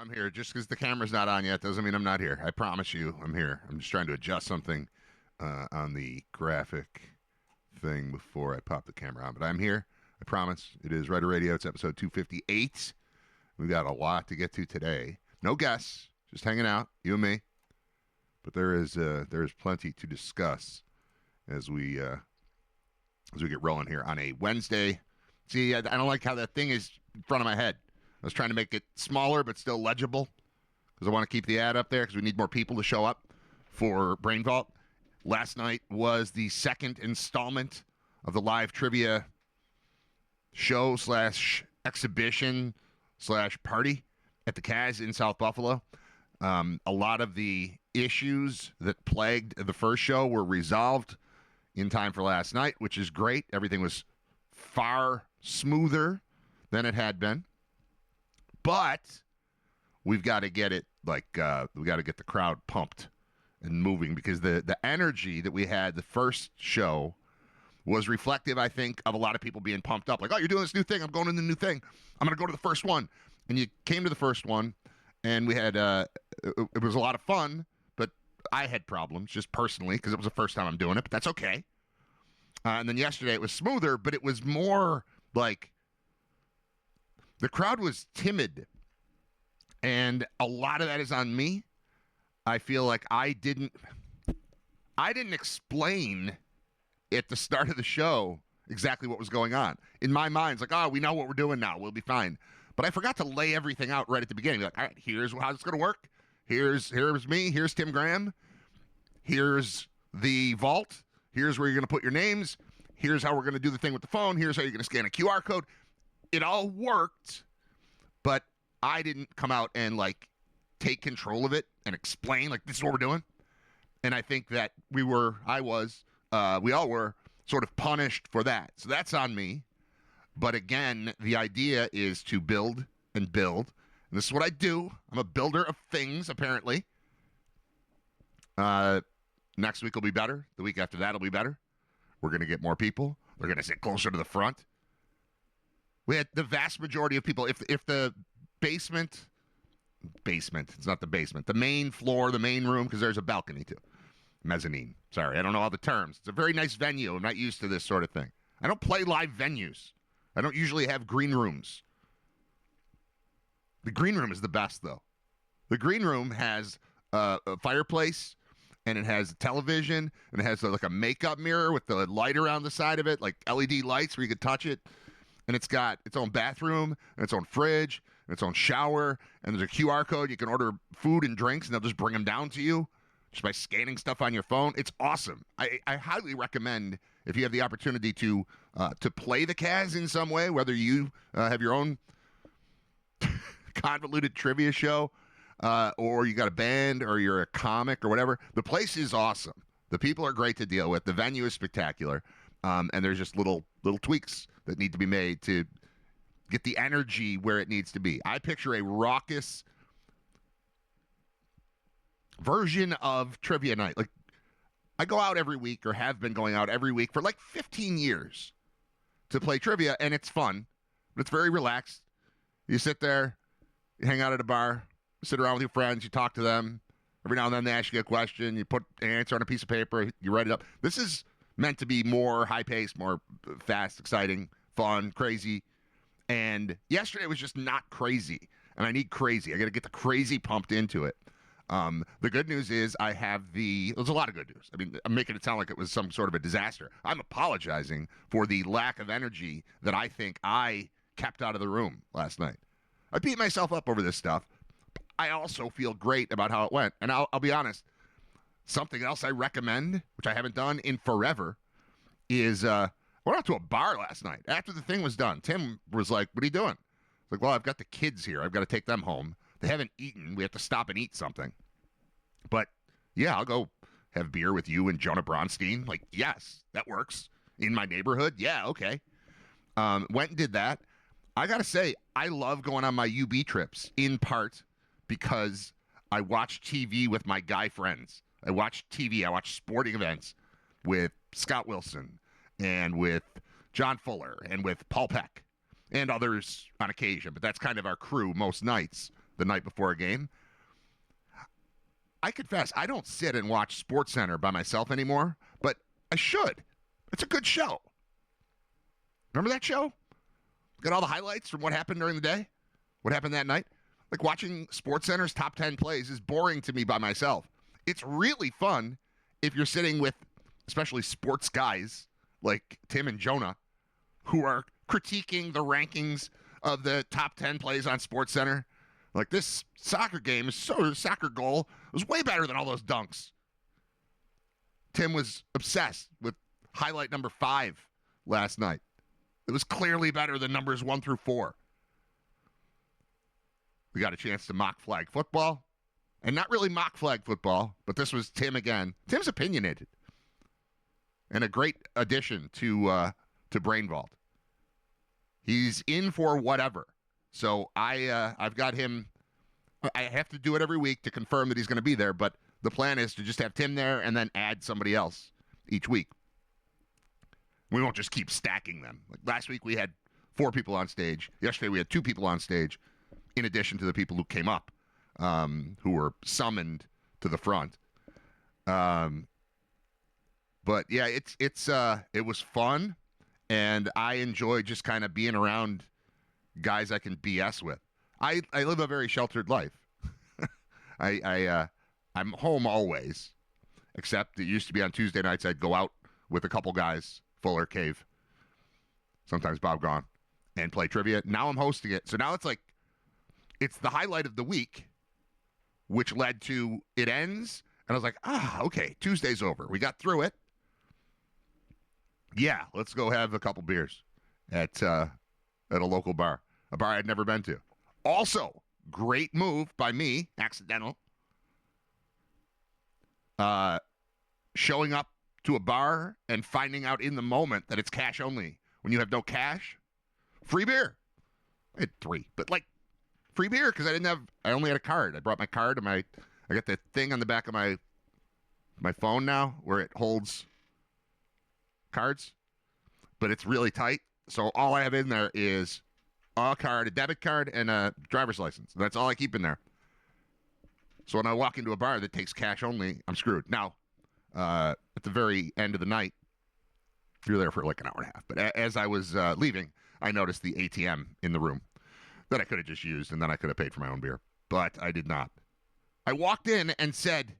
I'm here. Just because the camera's not on yet doesn't mean I'm not here. I promise you I'm here. I'm just trying to adjust something on the graphic thing before I pop the camera on. But I'm here. I promise. It is Riter Radio. It's episode 258. We've got a lot to get to today. No guests. Just hanging out. You and me. But there is plenty to discuss as we get rolling here on a Wednesday. See, I don't like how that thing is in front of my head. I was trying to make it smaller but still legible because I want to keep the ad up there because we need more people to show up for Brain Vault. Last night was the second installment of the live trivia show / exhibition / party at the Kaz in South Buffalo. A lot of the issues that plagued the first show were resolved in time for last night, which is great. Everything was far smoother than it had been. But we've got to get it we got to get the crowd pumped and moving because the energy that we had the first show was reflective, I think, of a lot of people being pumped up. Like, oh, you're doing this new thing. I'm going to the new thing. I'm going to go to the first one. And you came to the first one, and we had it was a lot of fun, but I had problems just personally because it was the first time I'm doing it, but that's okay. And then yesterday it was smoother, but it was more like the crowd was timid, and a lot of that is on me. I feel like I didn't explain at the start of the show exactly what was going on. In my mind, it's like, oh, we know what we're doing now. We'll be fine. But I forgot to lay everything out right at the beginning. Like, all right, here's how it's going to work. Here's me. Here's Tim Graham. Here's the vault. Here's where you're going to put your names. Here's how we're going to do the thing with the phone. Here's how you're going to scan a QR code. It all worked, but I didn't come out and take control of it and explain this is what we're doing. And I think that we all were sort of punished for that. So that's on me. But again, the idea is to build and build. And this is what I do. I'm a builder of things, apparently. Next week will be better. The week after that will be better. We're going to get more people. They're going to sit closer to the front. We had the vast majority of people. If the basement, it's not the basement. The main floor, the main room, because there's a balcony too. Mezzanine. Sorry, I don't know all the terms. It's a very nice venue. I'm not used to this sort of thing. I don't play live venues. I don't usually have green rooms. The green room is the best, though. The green room has a fireplace, and it has a television, and it has a makeup mirror with the light around the side of it, like LED lights where you could touch it. And it's got its own bathroom, and its own fridge, and its own shower, and there's a QR code. You can order food and drinks, and they'll just bring them down to you just by scanning stuff on your phone. It's awesome. I highly recommend, if you have the opportunity to play the Kaz in some way, whether you have your own convoluted trivia show, or you got a band, or you're a comic, or whatever. The place is awesome. The people are great to deal with. The venue is spectacular, and there's just little tweaks that need to be made to get the energy where it needs to be. I picture a raucous version of trivia night. I go out every week, or have been going out every week for 15 years to play trivia, and it's fun, but it's very relaxed. You sit there, you hang out at a bar, sit around with your friends, you talk to them. Every now and then they ask you a question, you put an answer on a piece of paper, you write it up. This is meant to be more high-paced, more fast, exciting, fun, crazy. And yesterday was just not crazy, and I need crazy. I got to get the crazy pumped into it. The good news is there's a lot of good news. I mean, I'm making it sound like it was some sort of a disaster. I'm apologizing for the lack of energy that I think I kept out of the room last night. I beat myself up over this stuff. I also feel great about how it went. And I'll be honest, something else I recommend, which I haven't done in forever, is I went out to a bar last night. After the thing was done, Tim was like, what are you doing? I was like, well, I've got the kids here. I've got to take them home. They haven't eaten. We have to stop and eat something. But, yeah, I'll go have beer with you and Jonah Bronstein. Yes, that works. In my neighborhood? Yeah, okay. Went and did that. I got to say, I love going on my UB trips, in part because I watch TV with my guy friends. I watch TV. I watch sporting events with Scott Wilson and with John Fuller and with Paul Peck and others on occasion. But that's kind of our crew most nights. the night before a game. I confess, I don't sit and watch SportsCenter by myself anymore, but I should. It's a good show. Remember that show? Got all the highlights from what happened during the day? What happened that night? Like watching SportsCenter's top 10 plays is boring to me by myself. It's really fun if you're sitting with especially sports guys like Tim and Jonah who are critiquing the rankings of the top 10 plays on SportsCenter. Like, this soccer goal was way better than all those dunks. Tim was obsessed with highlight number 5 last night. It was clearly better than numbers 1 through 4. We got a chance to mock flag football. And not really mock flag football, but this was Tim again. Tim's opinionated. And a great addition to Brain Vault. He's in for whatever. So I've got him. I have to do it every week to confirm that he's going to be there, but the plan is to just have Tim there and then add somebody else each week. We won't just keep stacking them. Like last week we had 4 people on stage. Yesterday we had 2 people on stage, in addition to the people who came up, who were summoned to the front. But yeah, it was fun, and I enjoy just kind of being around guys I can BS with. I live a very sheltered life. I'm home always, except it used to be on Tuesday nights I'd go out with a couple guys, Fuller, Cave, sometimes Bob Gone, and play trivia. Now I'm hosting it. So now it's the highlight of the week, which led to it ends. And I was like, okay, Tuesday's over. We got through it. Yeah, let's go have a couple beers at a local bar, a bar I'd never been to. Also, great move by me, accidental. Showing up to a bar and finding out in the moment that it's cash only. When you have no cash, free beer. I had 3, but like free beer because I only had a card. I brought my card and I got the thing on the back of my phone now where it holds cards, but it's really tight. So all I have in there is a card, a debit card, and a driver's license. That's all I keep in there. So when I walk into a bar that takes cash only, I'm screwed. Now, at the very end of the night, you're there for like an hour and a half. But as I was leaving, I noticed the ATM in the room that I could have just used, and then I could have paid for my own beer. But I did not. I walked in and said,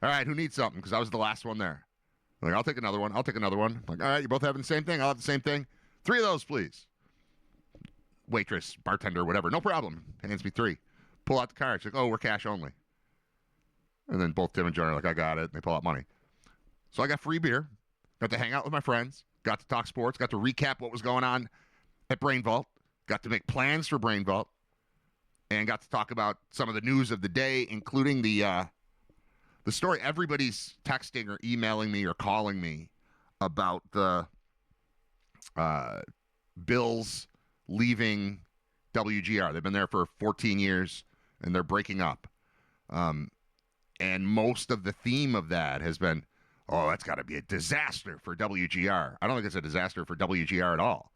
all right, who needs something? Because I was the last one there. Like, I'll take another one. I'll take another one. Like, all right, you both having the same thing? I'll have the same thing. 3 of those, please. Waitress, bartender, whatever. No problem. Hands me 3. Pull out the card. She's like, oh, we're cash only. And then both Tim and John are like, I got it. And they pull out money. So I got free beer. Got to hang out with my friends. Got to talk sports. Got to recap what was going on at Brain Vault. Got to make plans for Brain Vault. And got to talk about some of the news of the day, including the story. Everybody's texting or emailing me or calling me about the Bills leaving WGR. They've been there for 14 years, and they're breaking up. And most of the theme of that has been, oh, that's got to be a disaster for WGR. I don't think it's a disaster for WGR at all.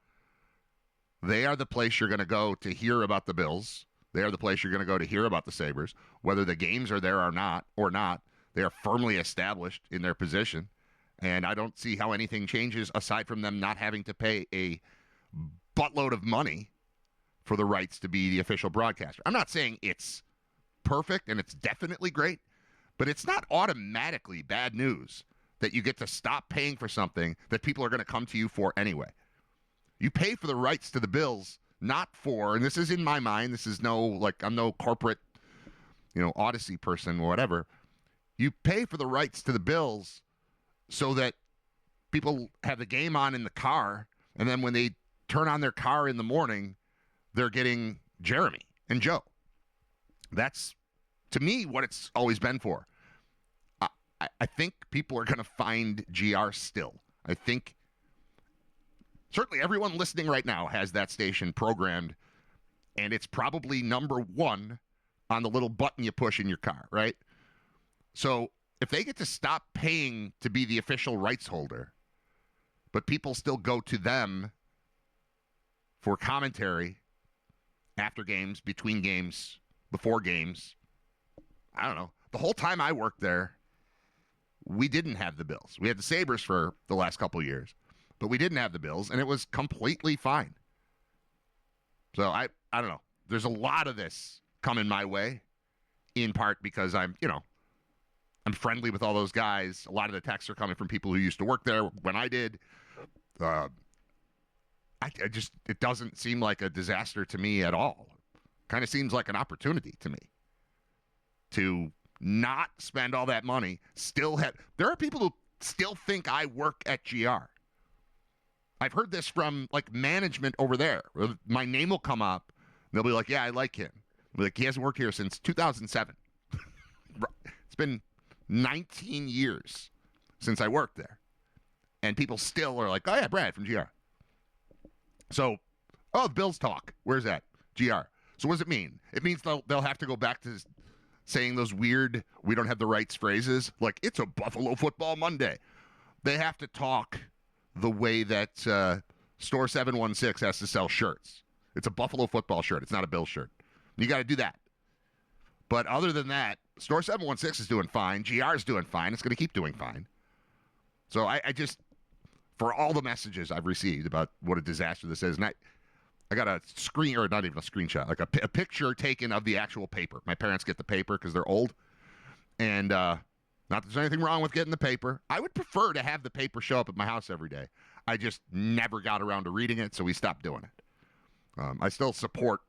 They are the place you're going to go to hear about the Bills. They are the place you're going to go to hear about the Sabres. Whether the games are there or not, they are firmly established in their position. And I don't see how anything changes aside from them not having to pay a buttload of money for the rights to be the official broadcaster. I'm not saying it's perfect and it's definitely great, but it's not automatically bad news that you get to stop paying for something that people are going to come to you for anyway. You pay for the rights to the Bills, not for, and this is in my mind, this is no, like, I'm no corporate, Odyssey person or whatever. You pay for the rights to the Bills so that people have the game on in the car, and then when they turn on their car in the morning, they're getting Jeremy and Joe. That's, to me, what it's always been for. I think people are going to find GR still. I think certainly everyone listening right now has that station programmed, and it's probably number 1 on the little button you push in your car, right? So if they get to stop paying to be the official rights holder, but people still go to them for commentary after games, between games, before games. I don't know. The whole time I worked there, we didn't have the Bills. We had the Sabres for the last couple of years, but we didn't have the Bills, and it was completely fine. So I don't know. There's a lot of this coming my way, in part because I'm friendly with all those guys. A lot of the texts are coming from people who used to work there when I did. It doesn't seem like a disaster to me at all. Kind of seems like an opportunity to me to not spend all that money. There are people who still think I work at GR. I've heard this from like management over there. My name will come up. And they'll be like, yeah, I like him. I'll be like, he hasn't worked here since 2007. It's been 19 years since I worked there. And people still are like, oh, yeah, Brad from GR. So, the Bills talk. Where's that? GR. So what does it mean? It means they'll have to go back to saying those weird, we don't have the rights phrases, like, it's a Buffalo Football Monday. They have to talk the way that Store 716 has to sell shirts. It's a Buffalo football shirt. It's not a Bills shirt. You got to do that. But other than that, Store 716 is doing fine. GR is doing fine. It's going to keep doing fine. So I just, for all the messages I've received about what a disaster this is, and I got a screen, or not even a screenshot, like a picture taken of the actual paper. My parents get the paper because they're old. And not that there's anything wrong with getting the paper. I would prefer to have the paper show up at my house every day. I just never got around to reading it, so we stopped doing it. I still support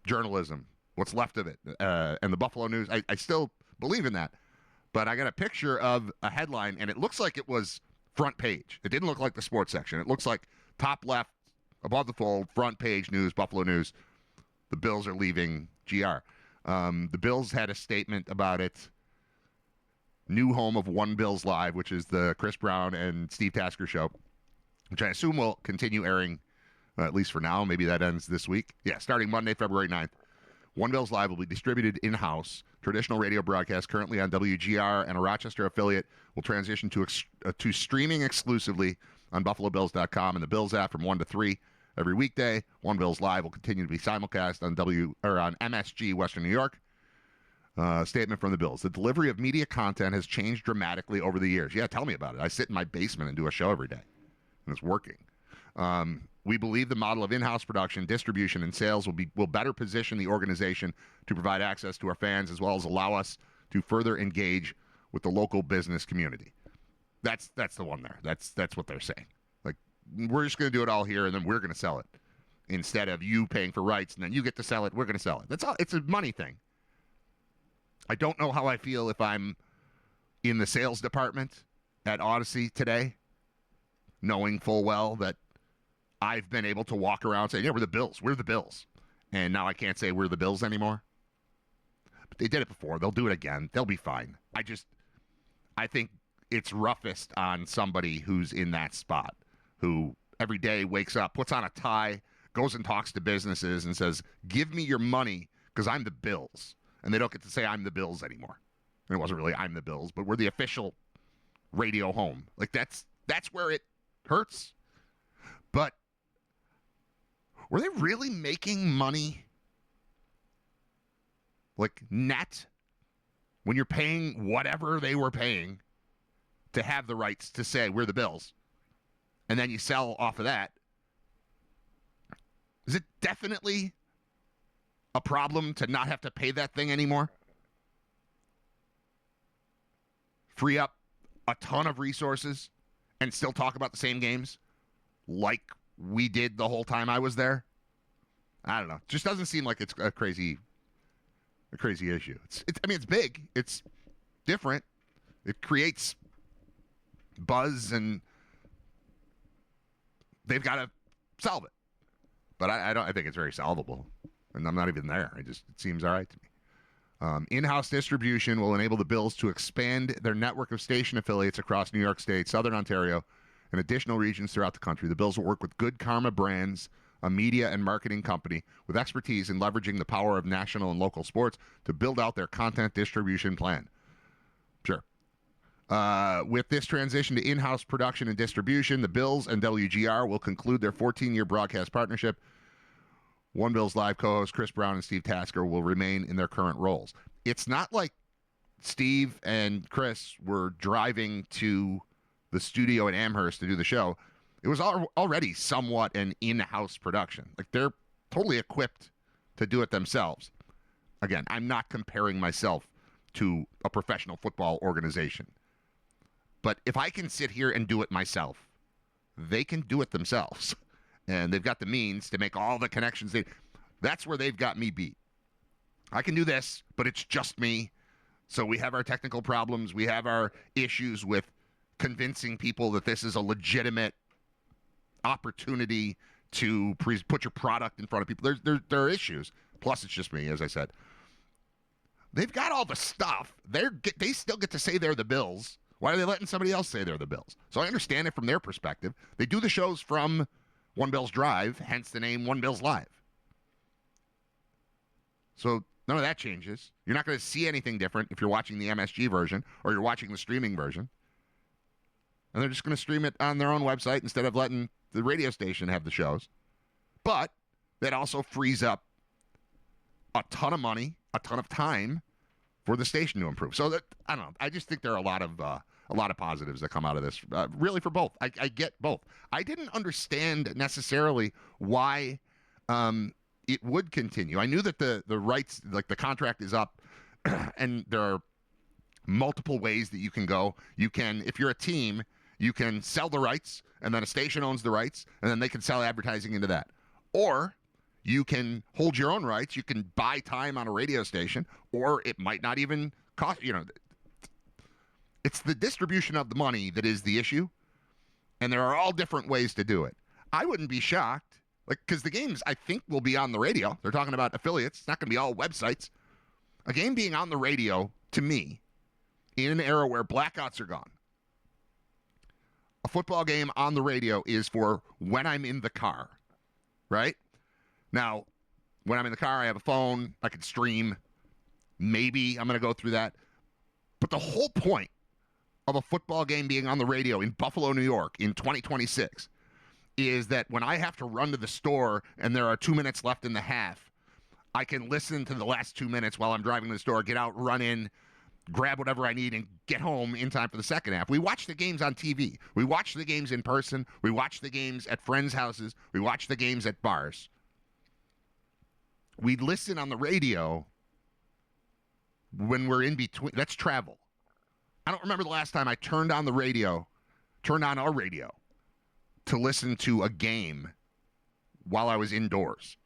journalism, what's left of it, and the Buffalo News. I still believe in that. But I got a picture of a headline, and it looks like it was front page. It didn't look like the sports section. It looks like top left, above the fold, front page news, Buffalo News. The Bills are leaving GR. The Bills had a statement about it. New home of One Bills Live, which is the Chris Brown and Steve Tasker show, which I assume will continue airing, at least for now. Maybe that ends this week. Yeah, starting Monday, February 9th. One Bills Live will be distributed in-house. Traditional radio broadcast currently on WGR and a Rochester affiliate will transition to streaming exclusively on BuffaloBills.com and the Bills app from 1 to 3 every weekday. One Bills Live will continue to be simulcast on MSG Western New York. Statement from the Bills. The delivery of media content has changed dramatically over the years. Yeah, tell me about it. I sit in my basement and do a show every day, and it's working. We believe the model of in-house production, distribution, and sales will better position the organization to provide access to our fans as well as allow us to further engage with the local business community. That's the one there. That's what they're saying. Like, we're just going to do it all here, and then we're going to sell it instead of you paying for rights, and then you get to sell it. We're going to sell it. That's all. It's a money thing. I don't know how I feel if I'm in the sales department at Odyssey today, knowing full well that I've been able to walk around saying, yeah, we're the Bills. We're the Bills. And now I can't say we're the Bills anymore. But they did it before. They'll do it again. They'll be fine. I think it's roughest on somebody who's in that spot, who every day wakes up, puts on a tie, goes and talks to businesses and says, give me your money because I'm the Bills. And they don't get to say I'm the Bills anymore. And it wasn't really I'm the Bills, but we're the official radio home. Like, that's where it hurts. But were they really making money, like, net, when you're paying whatever they were paying to have the rights to say we're the Bills, and then you sell off of that? Is it definitely a problem to not have to pay that thing anymore? Free up a ton of resources and still talk about the same games like we did the whole time I was there? I don't know. It just doesn't seem like it's a crazy issue. It's big. It's different. It creates buzz, and they've got to solve it. But I think it's very solvable. And I'm not even there. It seems all right to me. In-house distribution will enable the Bills to expand their network of station affiliates across New York State, Southern Ontario, and additional regions throughout the country. The Bills will work with Good Karma Brands, a media and marketing company with expertise in leveraging the power of national and local sports to build out their content distribution plan. Sure. With this transition to in-house production and distribution, the Bills and WGR will conclude their 14-year broadcast partnership, One Bills Live co-hosts Chris Brown and Steve Tasker will remain in their current roles. It's not like Steve and Chris were driving to the studio in Amherst to do the show. It was already somewhat an in-house production. Like, they're totally equipped to do it themselves. Again, I'm not comparing myself to a professional football organization. But if I can sit here and do it myself, they can do it themselves. And they've got the means to make all the connections. That's where they've got me beat. I can do this, but it's just me. So we have our technical problems. We have our issues with convincing people that this is a legitimate opportunity to put your product in front of people. There are issues. Plus, it's just me, as I said. They've got all the stuff. They still get to say they're the Bills. Why are they letting somebody else say they're the Bills? So I understand it from their perspective. They do the shows from One Bills Drive, hence the name One Bills Live. So none of that changes. You're not going to see anything different if you're watching the MSG version or you're watching the streaming version. And they're just going to stream it on their own website instead of letting the radio station have the shows. But that also frees up a ton of money, a ton of time for the station to improve. So that, I don't know. I just think there are a lot of positives that come out of this, really, for both. I get both. I didn't understand necessarily why it would continue. I knew that the rights, like the contract is up, and there are multiple ways that you can go. You can, if you're a team, you can sell the rights, and then a station owns the rights, and then they can sell advertising into that. Or you can hold your own rights. You can buy time on a radio station, or it might not even cost, it's the distribution of the money that is the issue, and there are all different ways to do it. I wouldn't be shocked, because the games, I think, will be on the radio. They're talking about affiliates. It's not going to be all websites. A game being on the radio, to me, in an era where blackouts are gone, a football game on the radio is for when I'm in the car, right? Now, when I'm in the car, I have a phone. I can stream. Maybe I'm going to go through that. But the whole point of a football game being on the radio in Buffalo, New York in 2026 is that when I have to run to the store and there are 2 minutes left in the half, I can listen to the last 2 minutes while I'm driving to the store, get out, run in, grab whatever I need, and get home in time for the second half. We watch the games on TV. We watch the games in person. We watch the games at friends' houses. We watch the games at bars. We listen on the radio when we're in between. That's travel. I don't remember the last time I turned on our radio to listen to a game while I was indoors.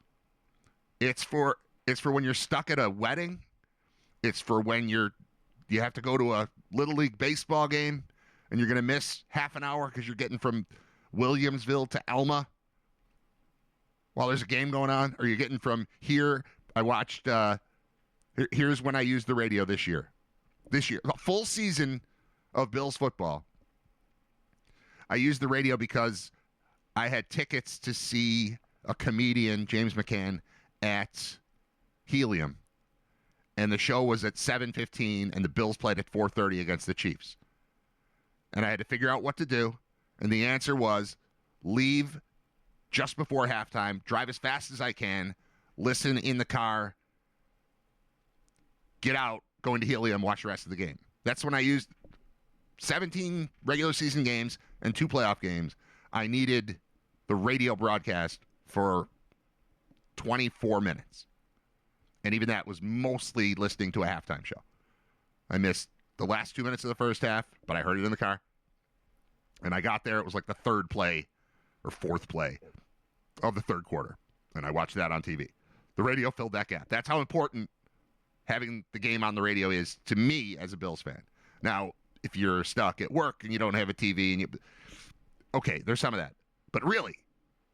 It's for when you're stuck at a wedding. It's for when you have to go to a Little League baseball game and you're going to miss half an hour because you're getting from Williamsville to Elma while there's a game going on, or you're getting from here. I watched, here's when I used the radio this year, a full season of Bills football. I used the radio because I had tickets to see a comedian, James McCann, at Helium. And the show was at 7:15, and the Bills played at 4:30 against the Chiefs. And I had to figure out what to do. And the answer was leave just before halftime, drive as fast as I can, listen in the car, get out, go into Helium, watch the rest of the game. That's when I used 17 regular season games and 2 playoff games. I needed the radio broadcast for 24 minutes. And even that was mostly listening to a halftime show. I missed the last 2 minutes of the first half, but I heard it in the car. And I got there, it was like the third play or fourth play of the third quarter. And I watched that on TV. The radio filled that gap. That's how important having the game on the radio is to me as a Bills fan. Now, if you're stuck at work and you don't have a TV, okay, there's some of that. But really,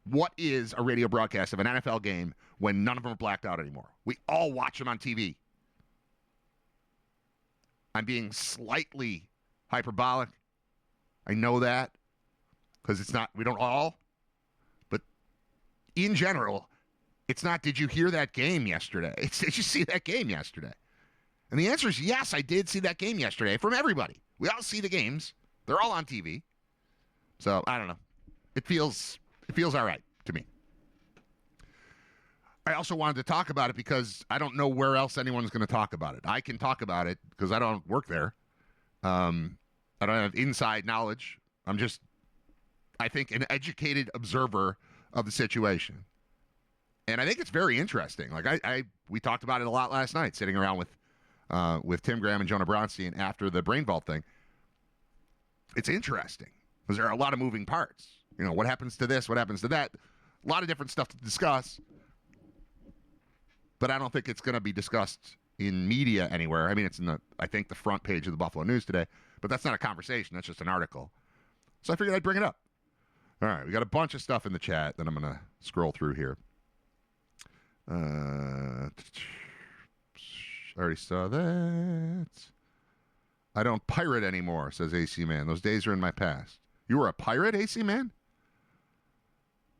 what is a radio broadcast of an NFL game when none of them are blacked out anymore? We all watch them on TV. I'm being slightly hyperbolic. I know that because we don't all. But in general, it's not, did you hear that game yesterday? It's, did you see that game yesterday? And the answer is yes, I did see that game yesterday from everybody. We all see the games. They're all on TV. So, I don't know. It feels all right to me. I also wanted to talk about it because I don't know where else anyone's going to talk about it. I can talk about it because I don't work there. I don't have inside knowledge. I'm just, I think, an educated observer of the situation. And I think it's very interesting. Like we talked about it a lot last night, sitting around with Tim Graham and Jonah Bronstein after the brain vault thing. It's interesting because there are a lot of moving parts. You know, what happens to this? What happens to that? A lot of different stuff to discuss. But I don't think it's going to be discussed in media anywhere. I mean, it's in I think, the front page of the Buffalo News today. But that's not a conversation. That's just an article. So I figured I'd bring it up. All right, we got a bunch of stuff in the chat that I'm going to scroll through here. I already saw that. I don't pirate anymore, says AC Man. Those days are in my past. You were a pirate, AC Man?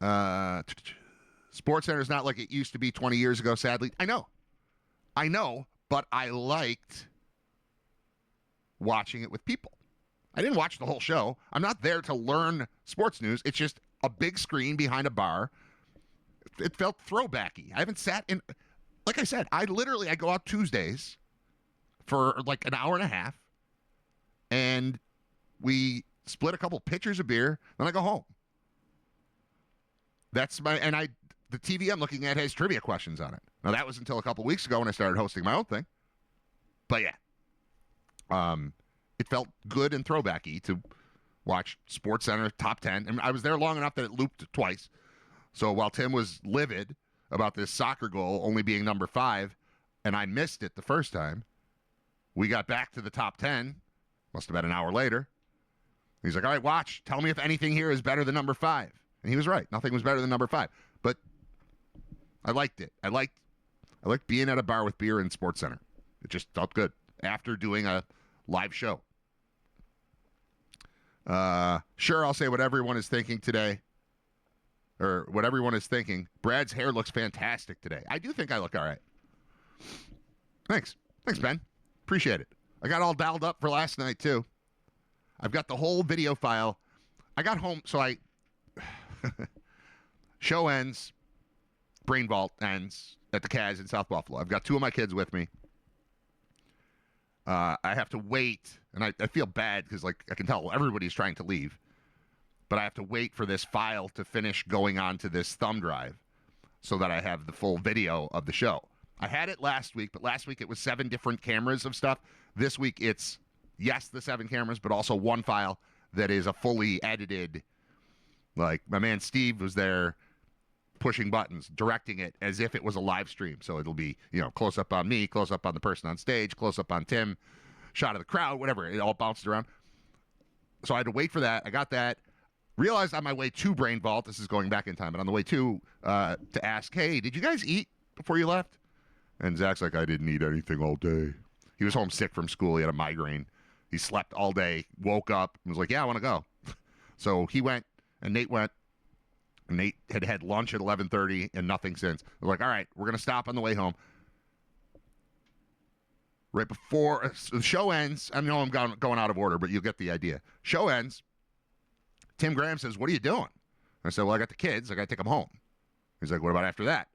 SportsCenter is not like it used to be 20 years ago, sadly. I know, but I liked watching it with people. I didn't watch the whole show. I'm not there to learn sports news. It's just a big screen behind a bar. It felt throwbacky. I haven't sat in, like I said, I go out Tuesdays for like an hour and a half, and we split a couple pitchers of beer, then I go home. That's the TV I'm looking at has trivia questions on it. Now, that was until a couple weeks ago when I started hosting my own thing. But yeah, it felt good and throwbacky to watch SportsCenter Top 10. And I was there long enough that it looped twice. So while Tim was livid about this soccer goal only being number 5, and I missed it the first time, we got back to the top 10. Must have been an hour later. He's like, all right, watch. Tell me if anything here is better than number 5. And he was right. Nothing was better than number 5. But I liked it. I liked being at a bar with beer in SportsCenter. It just felt good after doing a live show. Sure, I'll say what everyone is thinking today. Or what everyone is thinking. Brad's hair looks fantastic today. I do think I look all right. Thanks. Thanks, Ben. Appreciate it. I got all dialed up for last night, too. I've got the whole video file. I got home, so show ends, Brain Vault ends at the Kaz in South Buffalo. I've got 2 of my kids with me. I have to wait, and I feel bad because, like, I can tell everybody's trying to leave. But I have to wait for this file to finish going onto this thumb drive so that I have the full video of the show. I had it last week, but last week it was 7 different cameras of stuff. This week it's, yes, the 7 cameras, but also one file that is a fully edited, like, my man Steve was there pushing buttons, directing it as if it was a live stream. So it'll be, close up on me, close up on the person on stage, close up on Tim, shot of the crowd, whatever. It all bounced around. So I had to wait for that. I got that. Realized on my way to Brain Vault, this is going back in time, but on the way to ask, hey, did you guys eat before you left? And Zach's like, I didn't eat anything all day. He was homesick from school. He had a migraine. He slept all day, woke up, and was like, yeah, I want to go. So he went, and Nate went. And Nate had lunch at 11:30 and nothing since. They're like, all right, we're going to stop on the way home. Right before the show ends, I know I'm going out of order, but you'll get the idea. Show ends. Tim Graham says, what are you doing? I said, well, I got the kids. I got to take them home. He's like, what about after that?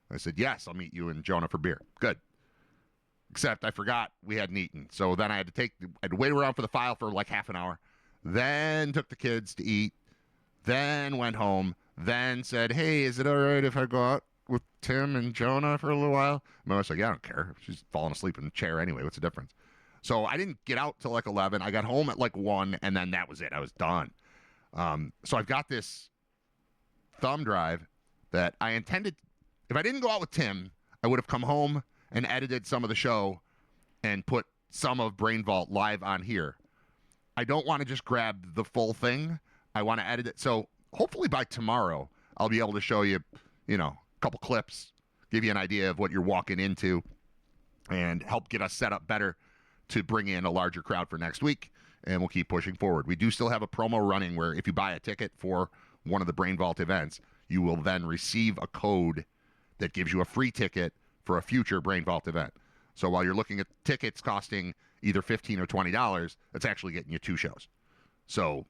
I said, yes, I'll meet you and Jonah for beer. Good. Except I forgot we hadn't eaten. So then I had to wait around for the file for like half an hour. Then took the kids to eat. Then went home. Then said, hey, is it all right if I go out with Tim and Jonah for a little while? My wife's like, yeah, I don't care. She's falling asleep in the chair anyway. What's the difference? So I didn't get out till like 11. I got home at like 1, and then that was it. I was done. So I've got this thumb drive that I intended, if I didn't go out with Tim, I would have come home and edited some of the show and put some of Brain Vault live on here. I don't want to just grab the full thing. I want to edit it. So hopefully by tomorrow, I'll be able to show you, a couple clips, give you an idea of what you're walking into, and help get us set up better to bring in a larger crowd for next week. And we'll keep pushing forward. We do still have a promo running where if you buy a ticket for one of the Brain Vault events, you will then receive a code that gives you a free ticket for a future Brain Vault event. So while you're looking at tickets costing either $15 or $20, it's actually getting you 2 shows. So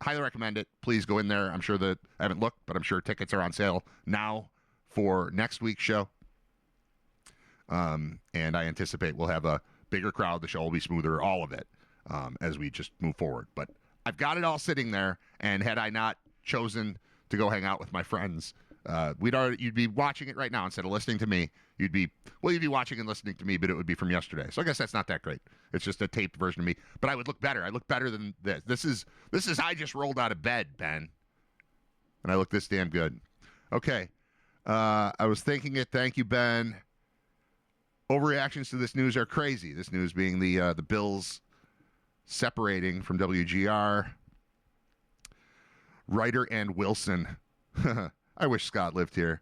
highly recommend it. Please go in there. I'm sure that I haven't looked, but I'm sure tickets are on sale now for next week's show. And I anticipate we'll have a bigger crowd. The show will be smoother, all of it, as we just move forward. But I've got it all sitting there, and had I not chosen to go hang out with my friends, you'd be watching it right now instead of listening to me. You'd be watching and listening to me, but it would be from yesterday. So I guess that's not that great. It's just a taped version of me. But I would look better. I look better than this. This is I just rolled out of bed, Ben. And I look this damn good. Okay. I was thinking it. Thank you, Ben. Overreactions to this news are crazy. This news being the Bills separating from WGR. Riter and Wilson. I wish Scott lived here.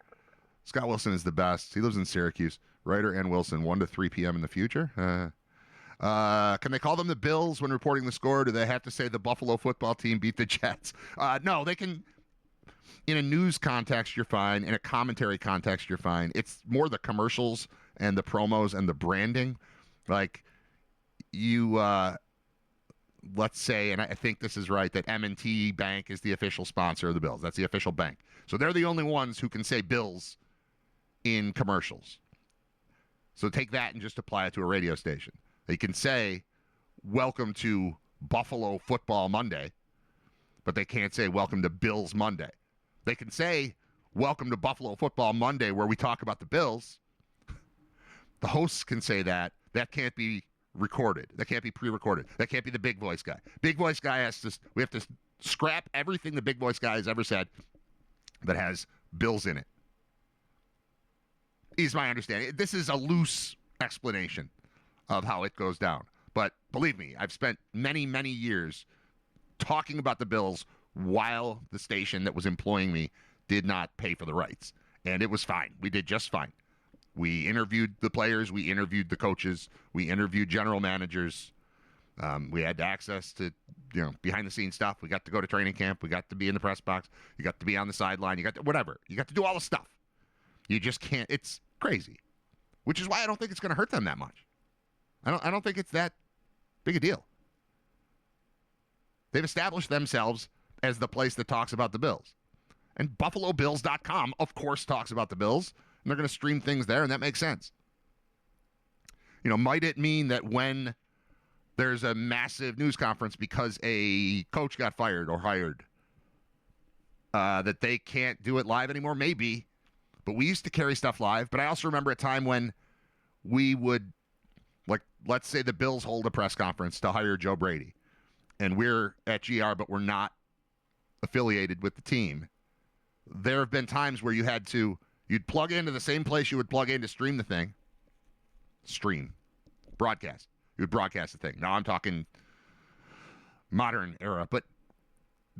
Scott Wilson is the best. He lives in Syracuse. Riter and Wilson, 1 to 3 p.m. in the future. Can they call them the Bills when reporting the score? Do they have to say the Buffalo football team beat the Jets? No, they can. In a news context, you're fine. In a commentary context, you're fine. It's more the commercials and the promos and the branding. Like, you, let's say, and I think this is right, that M&T Bank is the official sponsor of the Bills. That's the official bank. So they're the only ones who can say Bills in commercials. So take that and just apply it to a radio station. They can say, welcome to Buffalo Football Monday, but they can't say welcome to Bills Monday. They can say, welcome to Buffalo Football Monday, where we talk about the Bills. The hosts can say that. That can't be recorded. That can't be pre-recorded. That can't be the big voice guy. Big voice guy we have to scrap everything the big voice guy has ever said that has Bills in it. Is my understanding. This is a loose explanation of how it goes down. But believe me, I've spent many, many years talking about the Bills while the station that was employing me did not pay for the rights. And it was fine. We did just fine. We interviewed the players. We interviewed the coaches. We interviewed general managers. We had access to, behind-the-scenes stuff. We got to go to training camp. We got to be in the press box. You got to be on the sideline. You got to whatever. You got to do all the stuff. You just can't. It's crazy, which is why I don't think it's going to hurt them that much. I don't think it's that big a deal. They've established themselves as the place that talks about the Bills. And BuffaloBills.com, of course, talks about the Bills. And they're going to stream things there, and that makes sense. Might it mean that when there's a massive news conference because a coach got fired or hired, that they can't do it live anymore? Maybe. But we used to carry stuff live. But I also remember a time when we would, let's say the Bills hold a press conference to hire Joe Brady. And we're at GR, but we're not affiliated with the team. There have been times where you'd plug into the same place you would plug in to stream the thing. Broadcast. You would broadcast the thing. Now I'm talking modern era, but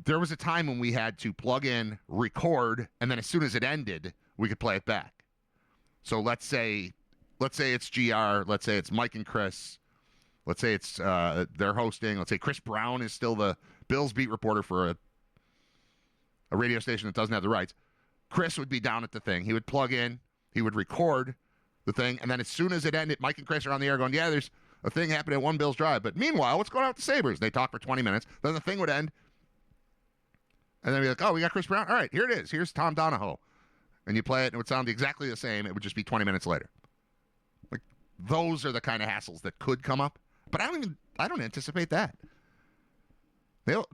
there was a time when we had to plug in, record, and then as soon as it ended, we could play it back. So let's say it's GR, let's say it's Mike and Chris, let's say it's they're hosting, let's say Chris Brown is still the Bills beat reporter for a radio station that doesn't have the rights. Chris would be down at the thing. He would plug in, he would record the thing, and then as soon as it ended, Mike and Chris are on the air going, yeah, there's a thing happening at One Bills Drive. But meanwhile, what's going on with the Sabres? They talk for 20 minutes. Then the thing would end. And then be like, oh, we got Chris Brown? All right, here it is. Here's Tom Donahoe. And you play it, and it would sound exactly the same. It would just be 20 minutes later. Those are the kind of hassles that could come up. But I don't anticipate that. The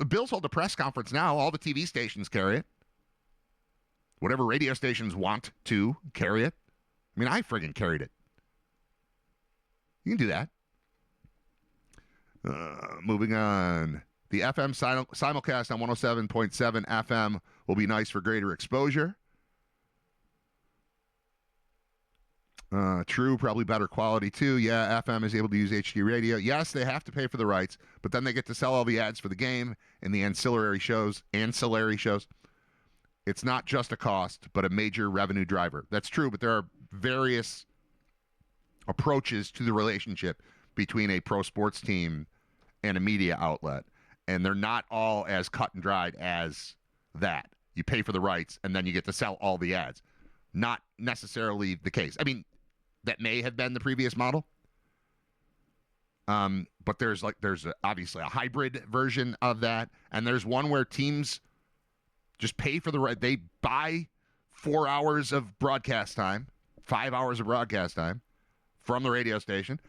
Bills hold a press conference now. All the TV stations carry it. Whatever radio stations want to carry it. I friggin' carried it. You can do that. Moving on. The FM simulcast on 107.7 FM will be nice for greater exposure. True, probably better quality too. Yeah, FM is able to use HD radio. Yes, they have to pay for the rights, but then they get to sell all the ads for the game and the ancillary shows. It's not just a cost, but a major revenue driver. That's true, but there are various approaches to the relationship between a pro sports team and a media outlet, and they're not all as cut and dried as that. You pay for the rights, and then you get to sell all the ads. Not necessarily the case. That may have been the previous model. But there's obviously a hybrid version of that, and there's one where teams just pay for the right. They buy 4 hours of broadcast time, 5 hours of broadcast time from the radio station.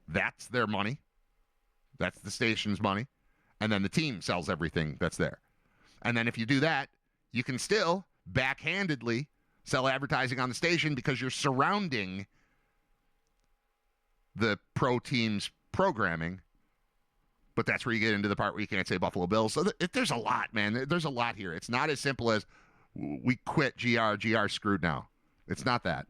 That's their money. That's the station's money. And then the team sells everything that's there. And then if you do that, you can still backhandedly sell advertising on the station because you're surrounding the pro team's programming. But that's where you get into the part where you can't say Buffalo Bills. So there's a lot, man. There's a lot here. It's not as simple as we quit GR's screwed now. It's not that.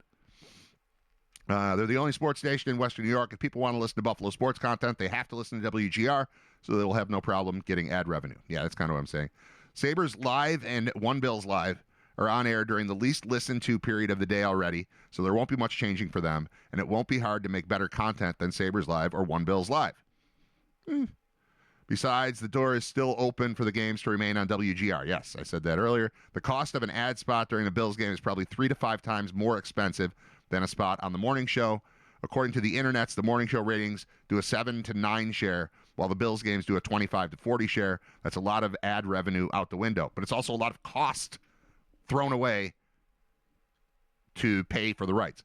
They're the only sports station in Western New York. If people want to listen to Buffalo sports content, they have to listen to WGR, so they will have no problem getting ad revenue. Yeah, that's kind of what I'm saying. Sabres Live and One Bills Live are on air during the least listened to period of the day already, so there won't be much changing for them, and it won't be hard to make better content than Sabres Live or One Bills Live. Besides, the door is still open for the games to remain on WGR. Yes, I said that earlier. The cost of an ad spot during a Bills game is probably 3 to 5 times more expensive than a spot on the morning show. According to the internets, the morning show ratings do a 7 to 9 share, while the Bills games do a 25 to 40 share. That's a lot of ad revenue out the window. But it's also a lot of cost thrown away to pay for the rights.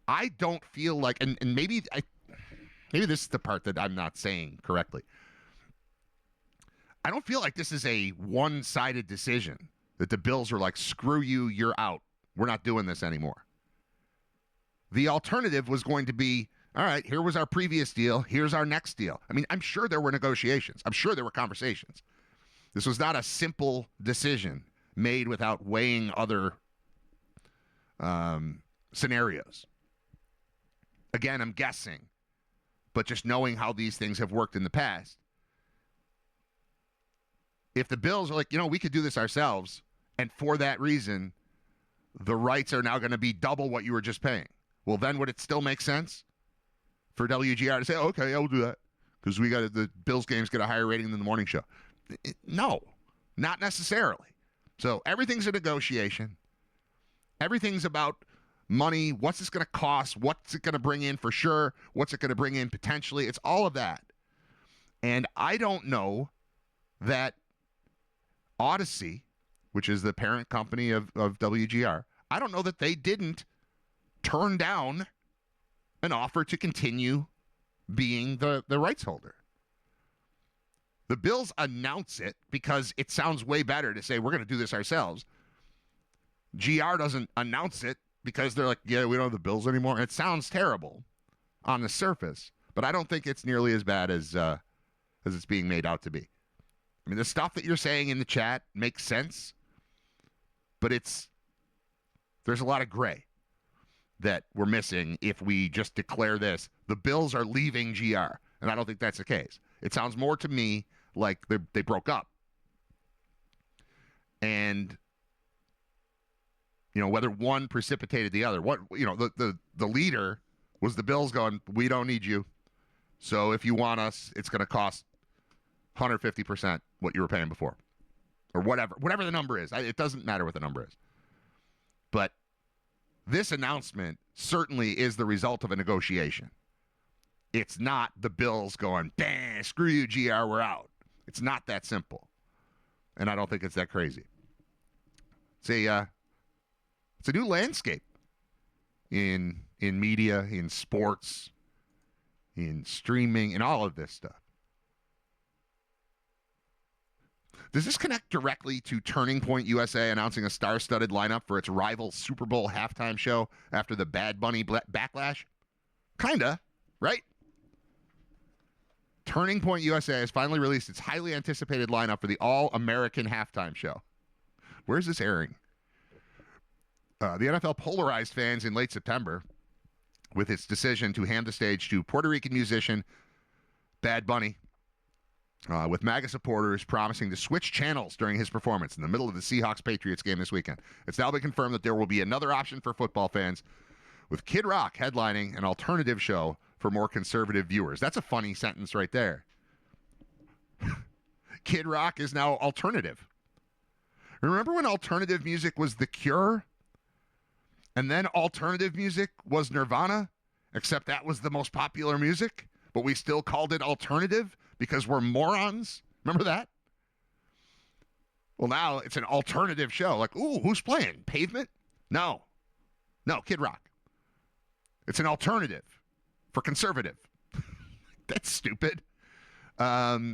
I don't feel like, and maybe this is the part that I'm not saying correctly. I don't feel like this is a one-sided decision, that the Bills are like, screw you, you're out. We're not doing this anymore. The alternative was going to be, all right, here was our previous deal. Here's our next deal. I mean, I'm sure there were negotiations. I'm sure there were conversations. This was not a simple decision made without weighing other scenarios. Again, I'm guessing, but just knowing how these things have worked in the past. If the Bills are like, we could do this ourselves, and for that reason, the rights are now going to be double what you were just paying. Well, then would it still make sense for WGR to say, okay, yeah, we'll do that because the Bills games get a higher rating than the morning show? No, not necessarily. So everything's a negotiation. Everything's about money. What's this going to cost? What's it going to bring in for sure? What's it going to bring in potentially? It's all of that. And I don't know that Odyssey, which is the parent company of WGR, I don't know that they didn't turn down an offer to continue being the rights holder. The Bills announce it because it sounds way better to say we're going to do this ourselves. GR doesn't announce it because they're like, yeah, we don't have the Bills anymore. And it sounds terrible on the surface, but I don't think it's nearly as bad as it's being made out to be. I mean, the stuff that you're saying in the chat makes sense, but there's a lot of gray that we're missing if we just declare this. The Bills are leaving GR, and I don't think that's the case. It sounds more to me like they broke up. And, whether one precipitated the other. The leader was the Bills going, we don't need you. So if you want us, it's going to cost 150% what you were paying before. Or whatever the number is. It doesn't matter what the number is. But this announcement certainly is the result of a negotiation. It's not the Bills going, bang, screw you, GR, we're out. It's not that simple. And I don't think it's that crazy. It's a new landscape in media, in sports, in streaming, in all of this stuff. Does this connect directly to Turning Point USA announcing a star-studded lineup for its rival Super Bowl halftime show after the Bad Bunny backlash? Kinda, right? Turning Point USA has finally released its highly anticipated lineup for the All-American halftime show. Where's this airing? The NFL polarized fans in late September with its decision to hand the stage to Puerto Rican musician Bad Bunny, with MAGA supporters promising to switch channels during his performance in the middle of the Seahawks-Patriots game this weekend. It's now been confirmed that there will be another option for football fans, with Kid Rock headlining an alternative show for more conservative viewers. That's a funny sentence right there. Kid Rock is now alternative. Remember when alternative music was The Cure? And then alternative music was Nirvana? Except that was the most popular music, but we still called it alternative because we're morons. Remember that? Well, now it's an alternative show. Like, ooh, who's playing? Pavement? No. No, Kid Rock. It's an alternative for conservative. That's stupid.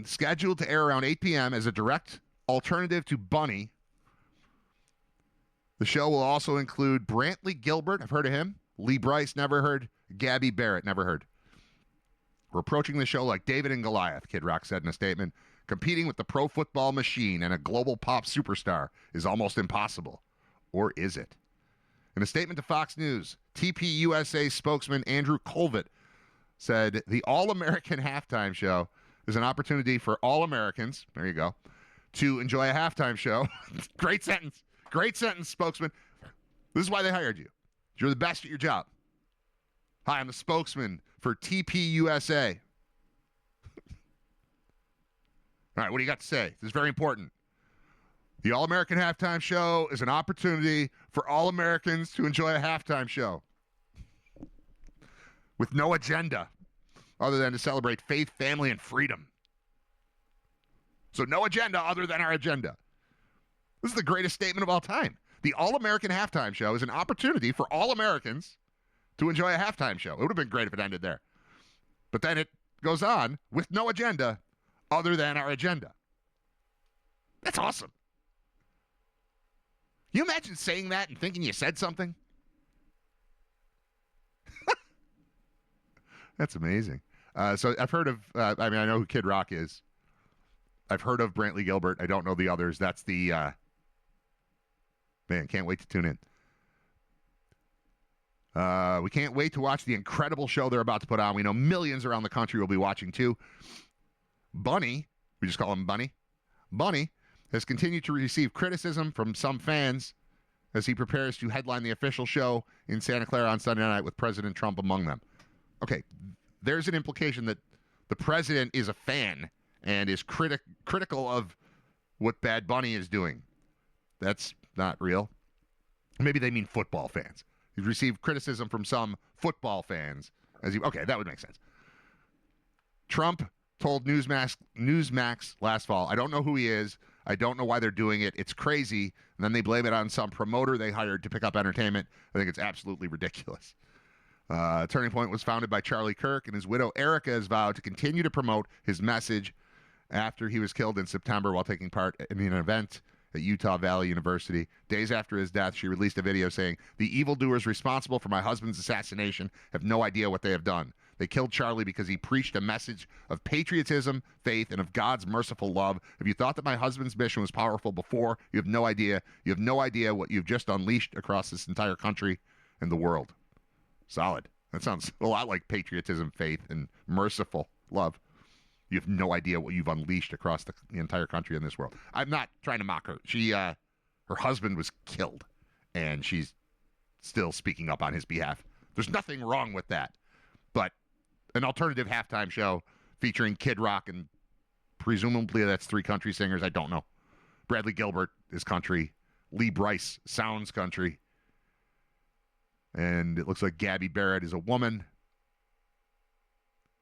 Scheduled to air around 8 p.m. as a direct alternative to Bunny. The show will also include Brantley Gilbert. I've heard of him. Lee Bryce, never heard. Gabby Barrett, never heard. We're approaching the show like David and Goliath, Kid Rock said in a statement. Competing with the pro football machine and a global pop superstar is almost impossible. Or is it? In a statement to Fox News, TPUSA spokesman Andrew Colvett said the All-American Halftime Show is an opportunity for all Americans, there you go, to enjoy a halftime show. Great sentence. Great sentence, spokesman. This is why they hired you. You're the best at your job. Hi, I'm the spokesman for TPUSA. All right, what do you got to say? This is very important. The All-American Halftime Show is an opportunity for all Americans to enjoy a halftime show with no agenda other than to celebrate faith, family, and freedom. So no agenda other than our agenda. This is the greatest statement of all time. The All-American Halftime Show is an opportunity for all Americans to enjoy a halftime show. It would have been great if it ended there. But then it goes on with no agenda other than our agenda. That's awesome. You imagine saying that and thinking you said something? That's amazing. So I've heard of, I know who Kid Rock is. I've heard of Brantley Gilbert. I don't know the others. That's the, man, can't wait to tune in. We can't wait to watch the incredible show they're about to put on. We know millions around the country will be watching too. Bunny, we just call him Bunny. Bunny has continued to receive criticism from some fans as he prepares to headline the official show in Santa Clara on Sunday night with President Trump among them. Okay, there's an implication that the president is a fan and is critical of what Bad Bunny is doing. That's not real. Maybe they mean football fans. He's received criticism from some football fans. Okay, that would make sense. Trump told Newsmax last fall, I don't know who he is. I don't know why they're doing it. It's crazy. And then they blame it on some promoter they hired to pick up entertainment. I think it's absolutely ridiculous. Turning Point was founded by Charlie Kirk, and his widow Erica has vowed to continue to promote his message after he was killed in September while taking part in an event at Utah Valley University. Days after his death, she released a video saying, "The evildoers responsible for my husband's assassination have no idea what they have done. They killed Charlie because he preached a message of patriotism, faith, and of God's merciful love. If you thought that my husband's mission was powerful before, you have no idea. You have no idea what you've just unleashed across this entire country and the world." Solid. That sounds a lot like patriotism, faith, and merciful love. You have no idea what you've unleashed across the entire country and this world. I'm not trying to mock her. Her husband was killed, and she's still speaking up on his behalf. There's nothing wrong with that. But an alternative halftime show featuring Kid Rock and presumably that's 3 country singers. I don't know. Bradley Gilbert is country. Lee Bryce sounds country. And it looks like Gabby Barrett is a woman